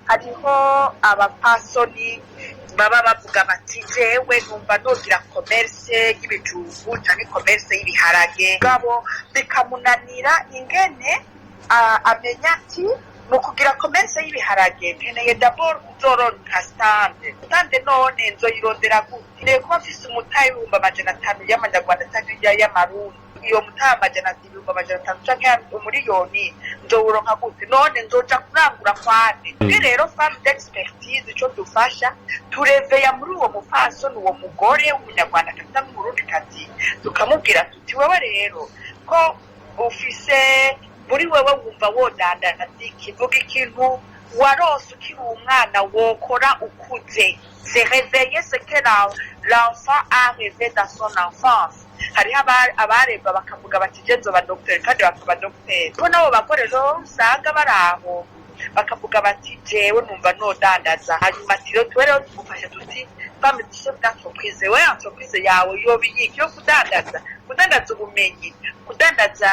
hariho abapfasoni baba bavuga bati jewe numva nogira commerce y'ibijumbu cyangwa commerce y'ibiharage gabo bikamunanira ingene amenya ati mu kugira commerce y'ibiharage nkeneye d'abord kuzoronka stande none nzoyirondera gute ne kuba mfise umutayi w'ibihumbi 500 y'amanyarwanda cyangwa y'amarundi iyo mutayi ibihumbi 500 cyangwa umuriyoni nzowuronka gute none nzoja kurangura kwane rero femme d'expertise ico dufasha tureveya muri uwo mupfasoni uwo mugore w'umunyarwanda cyangwa umurundi kazi tukamubwira tuti wewe rero ko ufise muri wewe wumva wodandana kivuga ikintu warose ukiri umwana wokora ukuze c'est réveiller ce que l'enfant a rêvé dans son enfance hariho abareba bakavuga bati je nzoba docteur kandi bakaba docteur bo nabo bakore rero usanga baraho bakavuga bati jewe numva nodandaza hanyuma ati rero tuwe rero tumufasha tuti femme de chef d'entreprise we entreprise yawe yobiyiki yo kudandaza ubumenyi kudandaza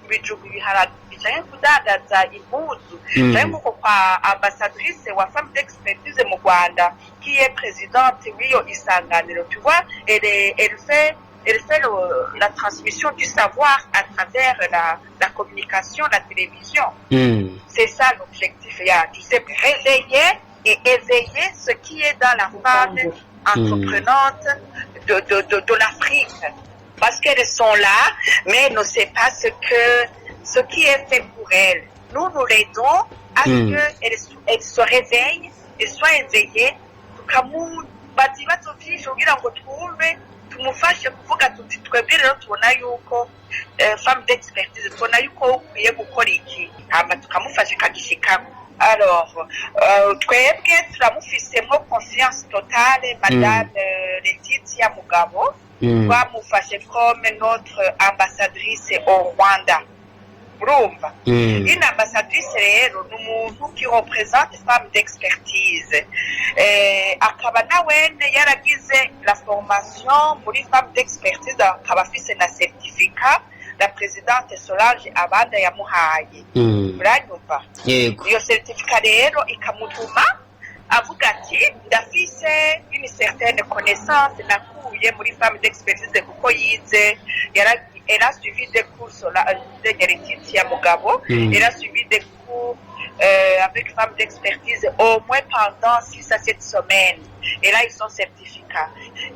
ibijumbu biharage cyangwa kudandaza impuzu cyangwa nkuko kwa ambassadrice wa femme d'expertise mu Rwanda qui est présidente w'iyo isanganiro tu vois elle fait la transmission du savoir à travers la communication, la télévision. C'est ça l'objectif. Tu sais, réveiller et éveiller ce qui est dans la femme entreprenante de l'Afrique. Parce qu'elles sont là, mais elles ne savent pas ce qui est fait pour elles. Nous l'aidons à ce qu'elles se réveillent et soient éveillées. tumufashe kuvuga tuti twebwe rero tubona yuko femme d'expertise tubona yuko ukwiye gukora iki hama tukamufasha kagishikamo alors twebwe turamufisemo confiance totale madame Laetitia Mugabo twamufashe comme notre ambassadrice au Rwanda urumva une ambassadrice rero n'umuntu qui représente femme d'expertise akaba nawene yaragize la formation muri femme d'expertise akaba afise na certificat la présidente Solange Abanda yamuhaye uranyumva iyo certificat rero ikamutuma avuga ati ndafise une certaine connaissance nakuye muri femme d'expertise kuko yize elle a suivi des cours sur la Laetitia Mugabo, elle a suivi des cours avec femmes d'expertise au moins pendant 6 à 7 semaines. Et là, ils sont certificats.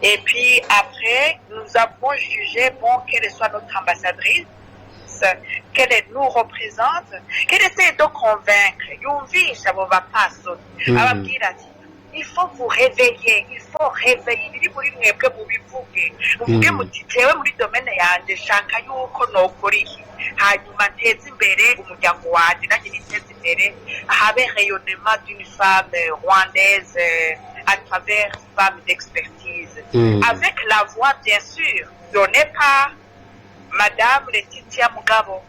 Et puis après, nous avons jugé bon qu'elle soit notre ambassadrice, qu'elle nous représente, qu'elle essaie de convaincre. Yuvi, ça ne va pas sauter. Il faut vous réveiller, il faut réveiller. Il faut que vous vivuge. Uvuge muti tewe muri domaine yanje shaka yuko nokora iki. Hanyuma nteze imbere umuryango wanje nanjye niteze imbere habe rayonnement d'une femme rwandaise à travers femme d'expertise. Avec la voix bien sûr donnée par madame Laetitia Mugabo.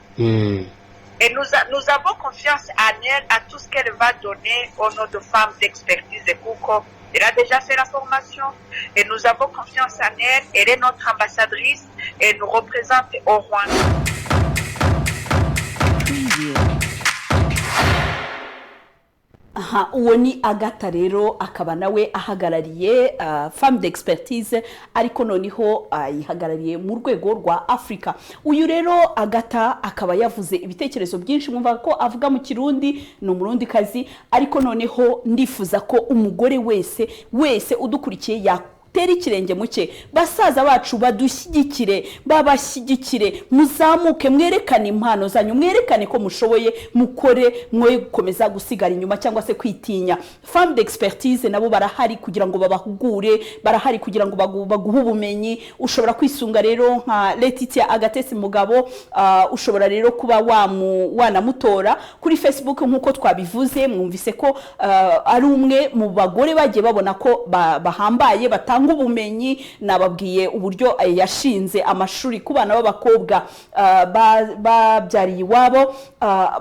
Et nous avons confiance en elle, à tout ce qu'elle va donner au nom de femmes d'expertise et Kouko. Elle a déjà fait la formation et nous avons confiance en elle. Elle est notre ambassadrice et nous représente au Rwanda. aha uwo ni Agata rero akaba nawe ahagarariye femme d'expertise ariko noneho yihagarariye mu rwego rwa Afrika. Uyu rero Agata akaba yavuze ibitekerezo byinshi mwumva ko avuga mu Kirundi no murundi kazi ariko noneho ndifuza ko umugore wese udukurikiye ya teri kirenge muke basaza bacu badushyigikire babashyigikire muzamuke mwerekane impano zanyu mwerekane ko mushoboye mukore mwe gukomeza gusigara inyuma cyangwa se kwitinya. Femme d'expertise nabo barahari kugira ngo babahugure barahari kugira ngo baguhe ubumenyi. Ushobora kwisunga rero nka Laetitia Agatesi Mugabo ushobora rero kuba wanamutora kuri Facebook nkuko twabivuze mwumvise ko ari umwe mu bagore bagiye babona ko bahambaye batanga batanga ubumenyi, nababwiye uburyo yashinze amashuri ku bana b'abakobwa babyariye iwabo,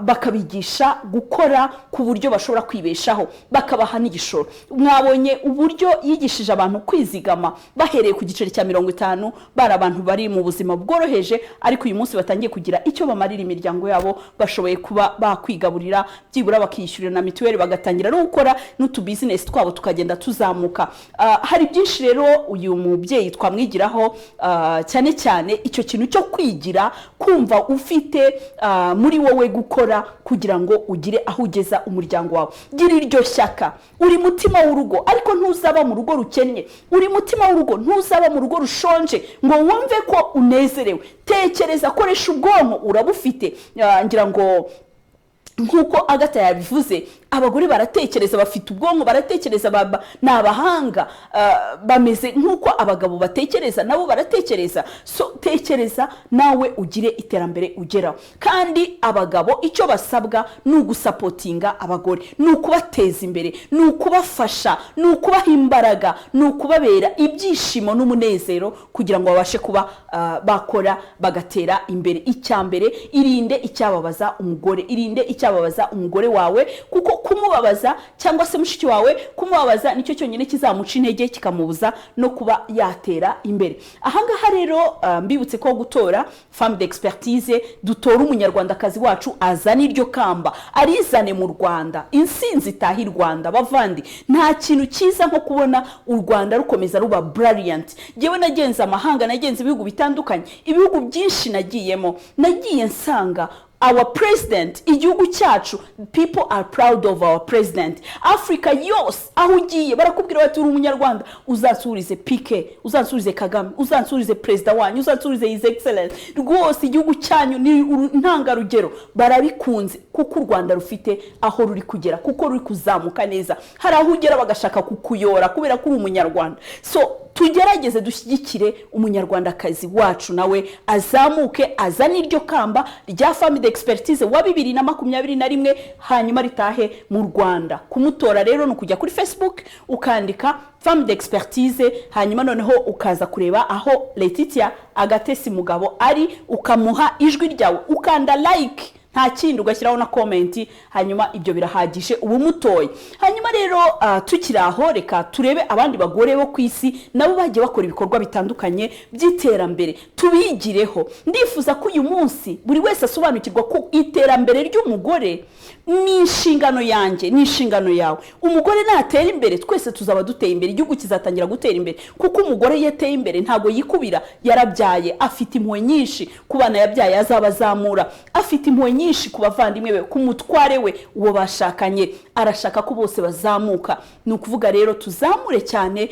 bakabigisha gukora ku buryo bashobora kwibeshaho, bakabaha n'igishoro. Mwabonye uburyo yigishije abantu kwizigama bahereye ku giceri cya 50, bari abantu bari mu buzima bworoheje, ariko uyu munsi batangiye kugira icyo bamarira imiryango yabo, bashoboye kuba bakwigaburira, byibura bakishyurira na mituweli, bagatangira no gukora n'utu business twabo tukagenda tuzamuka. Hari byinshi rero uyu mubyeyi twamwigiraho, cyane cyane icyo kintu cyo kwigira, kumva ufite muri wowe gukora kugira ngo ugire aho ugeza umuryango wawe. Gira iryo shyaka, uri mutima w'urugo ariko ntuzaba mu rugo rukennye, uri mutima w'urugo ntuzaba mu rugo rushonje ngo wumve ko unezerewe. Tekereza, koresha ubwonko, urabufite. Ngira ngo nkuko Agatha yabivuze, abagore baratekereza, bafite ubwonko, baratekereza, ni abahanga, bameze nkuko abagabo batekereza, nabo baratekereza. So tekereza nawe ugire iterambere ugeraho. Kandi abagabo icyo basabwa ni ugusapotinga abagore, ni ukubateza imbere, ni ukubafasha, ni ukubaha imbaraga, ni ukubabera ibyishimo n'umunezero kugira ngo babashe kuba bakora bagatera imbere. Icyambere, irinde icyababaza umugore, irinde icyababaza umugore wawe, kuko kumubabaza cyangwa se mushiki wawe kumubabaza nicyo cyonyine kizamuca intege, kikamubuza no kuba yatera imbere. Ahangaha rero mbibutse ko gutora femme d'expertise, dutora umunyarwandakazi wacu azana iryo kamba, arizane mu Rwanda, insinzi itahi Rwanda. Bavandi, nta kintu cyiza nko kubona u Rwanda rukomeza ruba brilliant. Jewe nagenze amahanga, nagenze ibihugu bitandukanye, ibihugu byinshi nagiyemo, nagiye nsanga our president, igihugu cyacu, people are proud of our president. Africa yose aho ugiye barakubwira bati uri umunyarwanda, uzansurize Piqué, uzansurize Kagame, uzansurize president wanyu, uzansurize his excellence. Rwose igihugu cyanyu ni ntangarugero, barabikunze kuko u Rwanda rufite aho ruri kugera, kuko ruri kuzamuka neza. Hari aho ugera bagashaka kukuyora kubera ko uri umunyarwanda. So tugerageze dushyigikire umunyarwandakazi wacu, nawe azamuke, azane iryo kamba rya femme d'expertise wa 2021, hanyuma ritahe mu Rwanda. Kumutora rero no kujya kuri Facebook ukandika femme d'expertise, hanyuma noneho ukaza kureba aho Letitia Agatesi Mugabo ari, ukamuha ijwi ryawe, ukanda like, nta kindi, ugashyiraho na comment, hanyuma ibyo birahagije ubu mutoye. Hanyuma rero tukiraho, reka turebe abandi bagore bo kwisi nabo bagiye bakora ibikorwa bitandukanye by'iterambere, tubigireho. Ndifuza ko uyu munsi buri wese asobanukirwa ko iterambere ry'umugore ni inshingano yanjye, ni inshingano yawe. Umugore natera imbere, twese tuzaba duteye imbere, igihugu kizatangira gutera imbere, kuko umugore yateye imbere ntago yikubira. Yarabyaye, afite impuhwe nyinshi ku bana yabyaye, azabazamura, afite impuhwe nyinshi ku bavandimwe be, ku mutware we, uwo bashakanye, arashaka ko bose bazamuka. Ni ukuvuga rero tuzamure cyane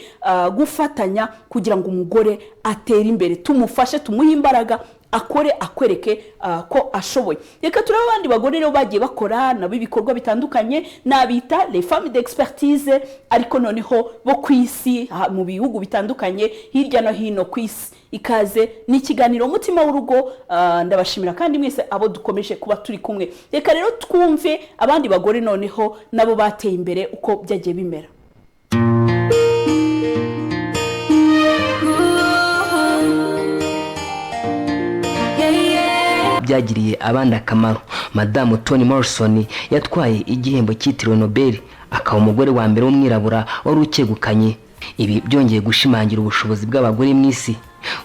gufatanya kugira ngo umugore atere imbere, tumufashe, tumuhe imbaraga, akore, akwereke ko ashoboye. Reka turaba abandi bagore rero bagiye bakora nabo ibikorwa bitandukanye, nabita les femmes d'expertise, ariko noneho bo kwisi mu bihugu bitandukanye hirya no hino kwisi. Ikaze ni ikiganiro Umutima w'Urugo, ndabashimira kandi mwese abo dukomeje kuba turi kumwe. Reka rero twumve abandi bagore noneho nabo bateye imbere uko byagiye bimera. Byagiriye abandi akamaro. Madamu Toni Morrison yatwaye igihembo cyitiriwe Nobel, akaba umugore wa mbere w'umwirabura wari ukegukanye. Ibi byongeye gushimangira ubushobozi bw'abagore mu isi.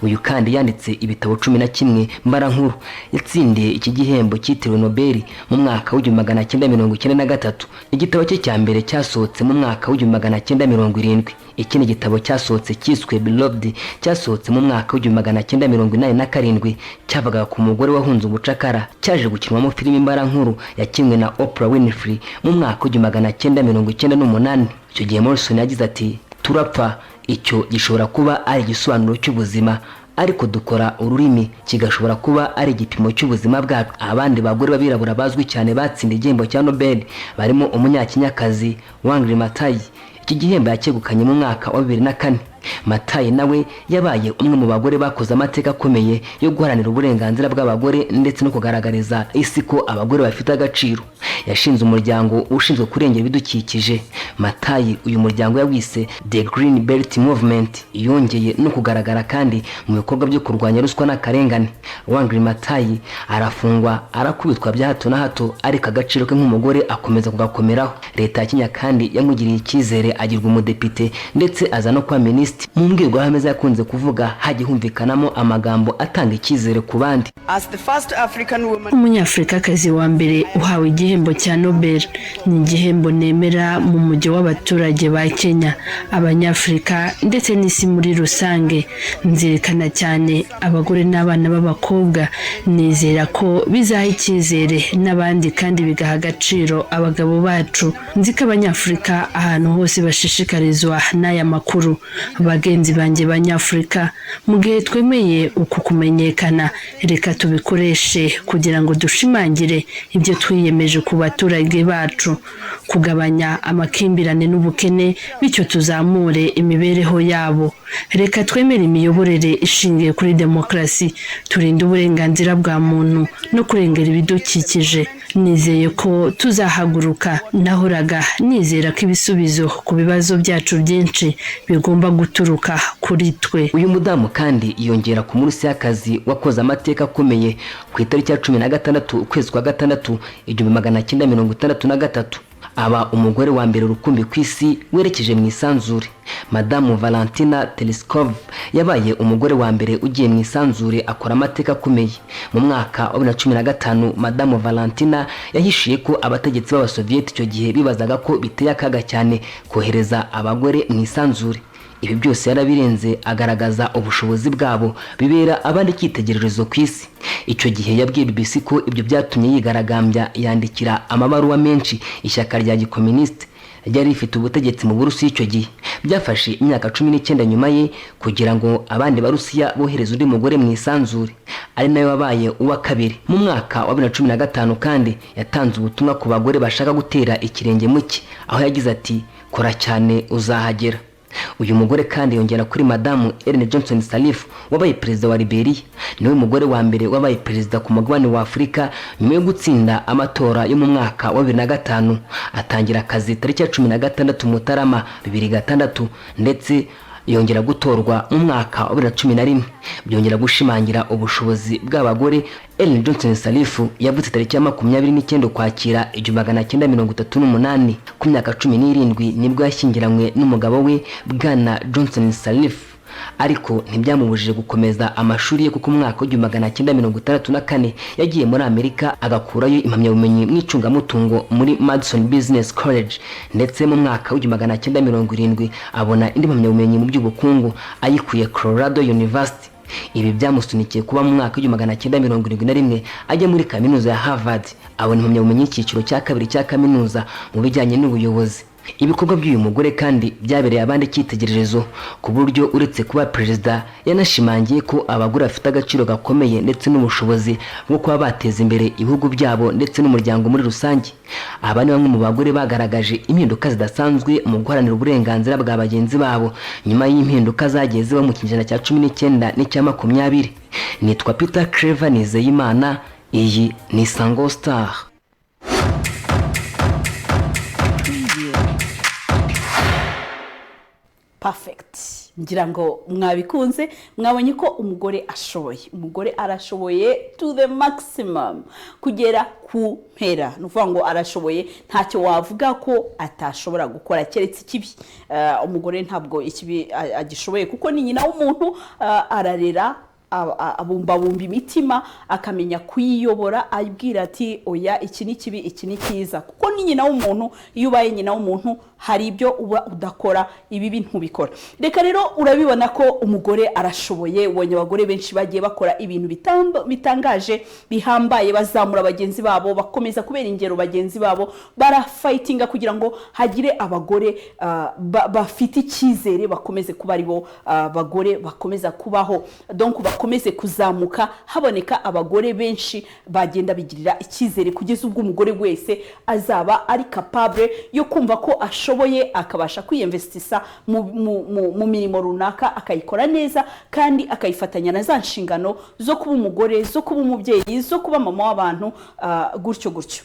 Uyu kandi yanditse ibitabo 11 mbarankuru. Yatsindiye iki gihembo cyitiriwe Nobel mu mwaka w'1993. Igitabo cye cya mbere cyasohotse mu mwaka w'1970. Ikindi gitabo cyasohotse cyiswe Beloved cyasohotse mu mwaka w'1987, cyavugaga ku mugore wahunze ubucakara, cyaje gukinwamo filime mbarankuru yakinwe na Oprah Winfrey mu mwaka w'1998. Icyo gihe Morrison yagize ati, turapfa, icyo gishobora kuba ari igisobanuro cy'ubuzima, ariko dukora ururimi kigashobora kuba ari igipimo cy'ubuzima bwacu. Abandi bagore babirabura bazwi cyane batsindiye igihembo cya Nobel barimo umunyakinyakazi Wangari Maathai. Iki gihembo yakegukanye mu mwaka wa 2004. Matayi nawe yabaye umwe mu bagore bakoze amateka akomeye yo guharanira uburenganzira bw'abagore ndetse no kugaragariza isi ko abagore bafite agaciro. Yashinze umuryango ushinzwe kurengera ibidukikije. Matayi uyu muryango yawise The Green Belt Movement, yongeye no kugaragara kandi mu bikorwa byo kurwanya ruswa n'akarengane. Wangari Matayi arafungwa, arakubitwa bya hato na hato, ariko agaciro ke nk'umugore akomeza kugakomeraho. Leta ya Kenya kandi yamugiriye icyizere agirwa umudepite ndetse aza no kuba minisitiri. Mu mbwirwaruhame yakunze kuvuga hajya humvikanamo amagambo atanga icyizere ku bandi. Umunyafrikakazi wa mbere uhawe igihembo cya Nobel, ni igihembo nemera mu mujyi w'abaturage ba Kenya, Abanyafrika ndetse n'isi muri rusange. Nzirikana cyane abagore n'abana b'abakobwa, nizera ko bizaha icyizere n'abandi kandi bigaha agaciro abagabo bacu. Nzi ko Abanyafrika ahantu hose bashishikarizwa n'aya makuru. Bagenzi banjye Banyafrika, mu gihe twemeye uku kumenyekana, reka tubikoreshe kugira ngo dushimangire ibyo twiyemeje ku baturage bacu, kugabanya amakimbirane n'ubukene, bityo tuzamure imibereho yabo. Reka twemere imiyoborere ishingiye kuri demokarasi, turinde uburenganzira bwa muntu no kurengera ibidukikije. Nizeye ko tuzahaguruka. Nahoraga nizera ko ibisubizo ku bibazo byacu byinshi bigomba guturuka kuri twe. Uyu mudamu kandi yongera ku munsi y'akazi wakoze amateka akomeye ku itariki ya 16 ukwezi kwa gatandatu 1963. Aba umugore wa mbere rukumbi ku isi werekeje mu isanzure. Madamu Valentina Tereshkova yabaye umugore wa mbere ugiye mu isanzure, akora amateka akomeye. Mu mwaka wa 2015 Madamu Valentina yahishiye ko abategetsi b'Abasovieti icyo gihe bibazaga ko biteye akaga cyane kohereza abagore mu isanzure. Ibi byose yarabirenze, agaragaza ubushobozi bwabo, bibera abandi cyitegererezo ku isi. Icyo gihe yabwiye BBC ko ibyo byatumye yigaragambya, yandikira amabaruwa menshi ishyaka rya gikomuniste ryari rifite ubutegetsi mu Burusiya icyo gihe. Byafashe imyaka 19 nyuma ye kugira ngo abandi Barusiya bohereze undi mugore mu isanzure, ari nayo wabaye uwa kabiri. Mu mwaka wa 2015 kandi yatanze ubutumwa ku bagore bashaka gutera ikirenge muke, aho yagize ati kora cyane uzahagera. Uyu mugore kandi yongera kuri Madamu Ellen Johnson Sirleaf wabaye perezida wa Liberia. Niwe mugore wa mbere wabaye perezida ku mugabane wa Afurika nyuma yo gutsinda amatora yo mu mwaka wa 2005. Atangira akazi tariki ya 16 Mutarama 2006 ndetse yongera gutorwa mu mwaka wa 2011. Byongera gushimangira ubushobozi bw'abagore. Ellen Johnson Sirleaf yavutse tariki ya 29 Ukwakira 1938. Ku myaka 17 nibwo yashyingiranywe n'umugabo we Bwana Johnson Sirleaf, ariko ntibyamubujije gukomeza amashuri ye kuko mu mwaka wa 1964 yagiye muri Amerika agakurayo impamyabumenyi mu icungamutungo muri Madison Business College, ndetse mu mwaka wa 1970 abona indi mpamyabumenyi mu by'ubukungu ayikuye Colorado University. Ibi byamusunikiye kuba mu mwaka wa 1971 ajya muri kaminuza ya Harvard, abona impamyabumenyi y'icyiciro cya kabiri cya kaminuza mu bijyanye n'ubuyobozi. Ibikorwa by'uyu mugore kandi byabereye abandi cyitegererezo ku buryo uretse kuba perezida yanashimangiye ko abagore bafite agaciro gakomeye ndetse n'ubushobozi bwo kuba bateza imbere ibihugu byabo ndetse n'umuryango muri rusange. Aba ni bamwe mu bagore bagaragaje impinduka zidasanzwe mu guharanira uburenganzira bwa bagenzi babo nyuma y'impinduka zagiye ziba mu kinyejana cya 19 n'icya 20. Nitwa Peter Clever Nizeyimana, iyi ni Isango Star. Perfect. Ngira ngo mwabikunze, mwabonye ko umugore ashoboye. Umugore arashoboye to the maximum, kugera ku mpera. Nuvuga ngo arashoboye, ntacyo wavuga ko atashobora gukora keretse ikibi. Umugore ntabwo ikibi agishoboye kuko ni nyina w'umuntu, ararera, abumbabumba imitima, akamenya kuyiyobora, abwira ati oya iki ni kibi iki ni cyiza, kuko ni nyina w'umuntu. Iyo ubaye nyina w'umuntu hari ibyo uba udakora, ibi bintu bikora. Reka rero urabibona ko umugore arashoboye. Ubonye abagore benshi bagiye bakora ibintu bitangaje bihambaye, bazamura bagenzi babo, bakomeza kubera ingero bagenzi babo, barafightinga kugira ngo hagire abagore bafite icyizere, bakomeze kuba aribo bagore bakomeza kubaho, donc bakomeze kuzamuka, haboneka abagore benshi bagenda bigirira icyizere kugeza ubwo umugore wese azaba ari capable yo kumva ko ashoboye ashoboye akabasha kwiyinvestisa mu mirimo runaka akayikora neza kandi akayifatanya na za nshingano zo kuba umugore, zo kuba umubyeyi, zo kuba mama w'abantu, gutyo gutyo.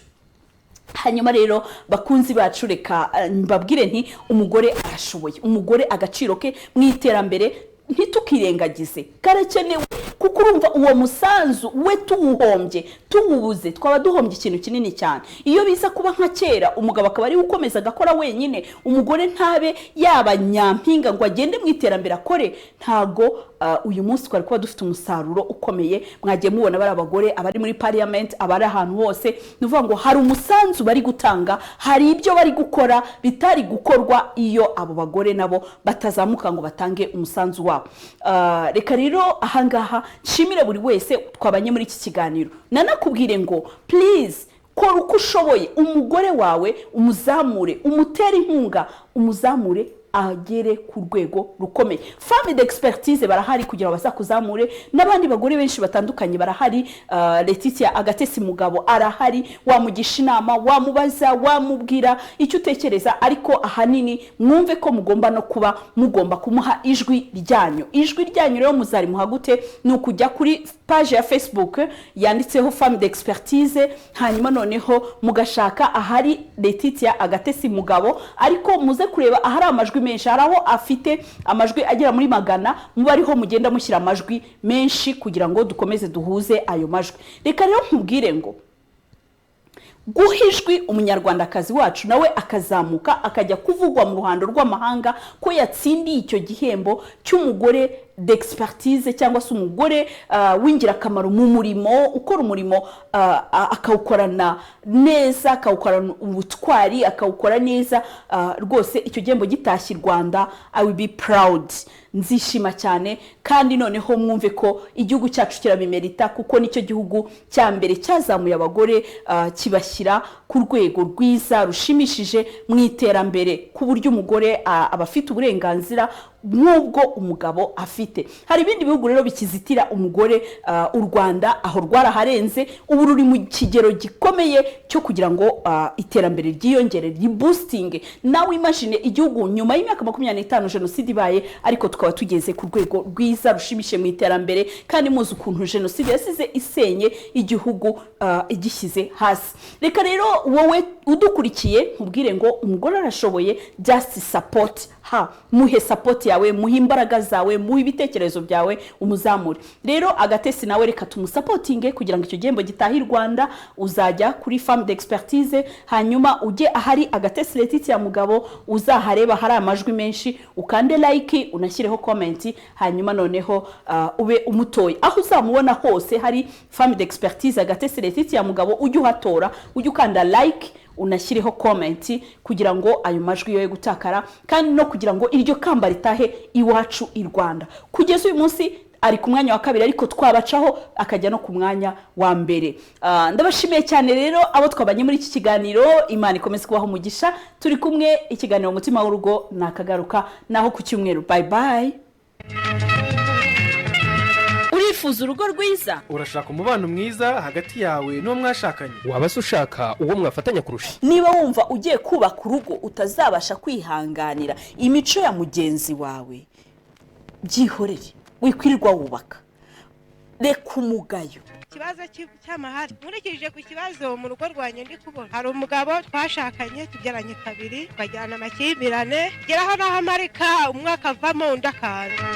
Hanyuma rero bakunzi bacu reka mbabwire nti umugore arashoboye, umugore agaciro ke mu iterambere ntitukirengagize, karakenewe kuko urumva uwo musanzu we tuwuhombye tuwubuze twaba duhombye ikintu kinini cyane. Iyo biza kuba nka kera umugabo akaba ari ukomeza agakora wenyine, umugore ntabe yaba nyampinga ngo agende mu iterambere akore, ntago uyu munsi twari kuba dufite umusaruro ukomeye. Mwagiye mubona bari abagore abari muri parliament, abari ahantu hose, nuvuga ngo hari umusanzu bari gutanga, hari ibyo bari gukora bitari gukorwa iyo abo bagore nabo batazamuka ngo batange umusanzu wabo. Reka rero ahangaha nshimire buri wese twabanye muri iki kiganiro, nanakubwire ngo please kora uko ushoboye umugore wawe umuzamure, umutere inkunga, umuzamure agere ku rwego rukomeye. Femme d'expertise barahari kugira ngo bazakuzamure, n'abandi bagore benshi batandukanye barahari. Letitia Agatesi Mugabo arahari, wamugisha inama, wamubaza, wamubwira icyo utekereza, ariko ahanini mwumve ko mugomba no kuba mugomba kumuha ijwi ryanyu. Ijwi ryanyu rero muzari muhagute ni ukujya kuri page ya Facebook yanditseho Femme d'expertise, hanyuma noneho mugashaka ahari Letitia Agatesi Mugabo, ariko muze kureba ahari amajwi menshi, haraho afite amajwi agera muri 100, muba ariho mugenda mushyira amajwi menshi kugira ngo dukomeze duhuze ayo majwi. Reka rero nkubwire ngo guhijwi umunyarwandakazi wacu nawe akazamuka akajya kuvugwa mu ruhando rw'amahanga ko yatsindiye icyo gihembo cy'umugore d'expertise cyangwa se umugore w'ingirakamaro mu murimo, ukora umurimo akawukorana neza, akawukorana ubutwari, akawukora neza, rwose icyo gihembo gitashye Rwanda, I will be proud. Nzishima cyane kandi noneho mwumve ko igihugu cyacu kirabimerita, kuko nicyo gihugu cya mbere cyazamuye abagore kibashyira ku rwego rwiza rushimishije mu iterambere, ku buryo umugore abafite uburenganzira nk'ubwo umugabo afite. Hari ibindi bihugu rero bikizitira umugore, u Rwanda aho rwaraharenze, ubu ruri mu kigero gikomeye cyo kugira ngo iterambere ryiyongere, riboosting. Nawe imagine igihugu nyuma y'imyaka 25 jenoside ibaye, ariko tukaba tugeze ku rwego rwiza rushimishe mu iterambere, kandi muzi ukuntu jenoside yasize isenye igihugu igishyize hasi. Reka rero wowe udukurikiye nkubwire ngo umugore arashoboye, just support muhe support yawe, muhe imbaraga zawe, muhe ibitekerezo byawe, umuzamure. Rero Agatesi nawe reka tumusupportinge kugira ngo icyo gihembo gitahe Rwanda. Uzajya kuri Femme d'expertise, hanyuma ujye ahari Agatesi Letitia Mugabo, uzahareba hari amajwi menshi, ukande like, unashyireho comment, hanyuma noneho ube umutoye. Aho uzamubona hose hari Femme d'expertise Agatesi Letitia Mugabo, ujye uhatora, ujye ukanda like, unashyireho comment kugira ngo ayo majwi yoye gutakara, kandi no kugira ngo iryo kamba ritahe iwacu i Rwanda. Kugeza uyu munsi ari ku mwanya wa 2, ariko twabacaho akajya no ku mwanya wa mbere. Ndabashimiye cyane rero abo twabanye muri iki kiganiro, Imana ikomeze kubaho umugisha. Turi kumwe ikiganiro umutima w'urugo nakagaruka naho ku cyumweru. Bye bye. Urifuza urugo rwiza? Urashaka umubano mwiza hagati yawe n'uwo mwashakanye? Waba se ushaka uwo mwafatanya kurusha? Niba wumva ugiye kubaka urugo utazabasha kwihanganira imico ya mugenzi wawe, byihorere, wikwirirwa wubaka, reka umugayo. Ikibazo cy'amahari nkurikije ku kibazo mu rugo rwanjye ndi kubona, hari umugabo twashakanye tubyaranye 2, bajyana amakimbirane, geraho naho amarika umwaka avamo undi akaza.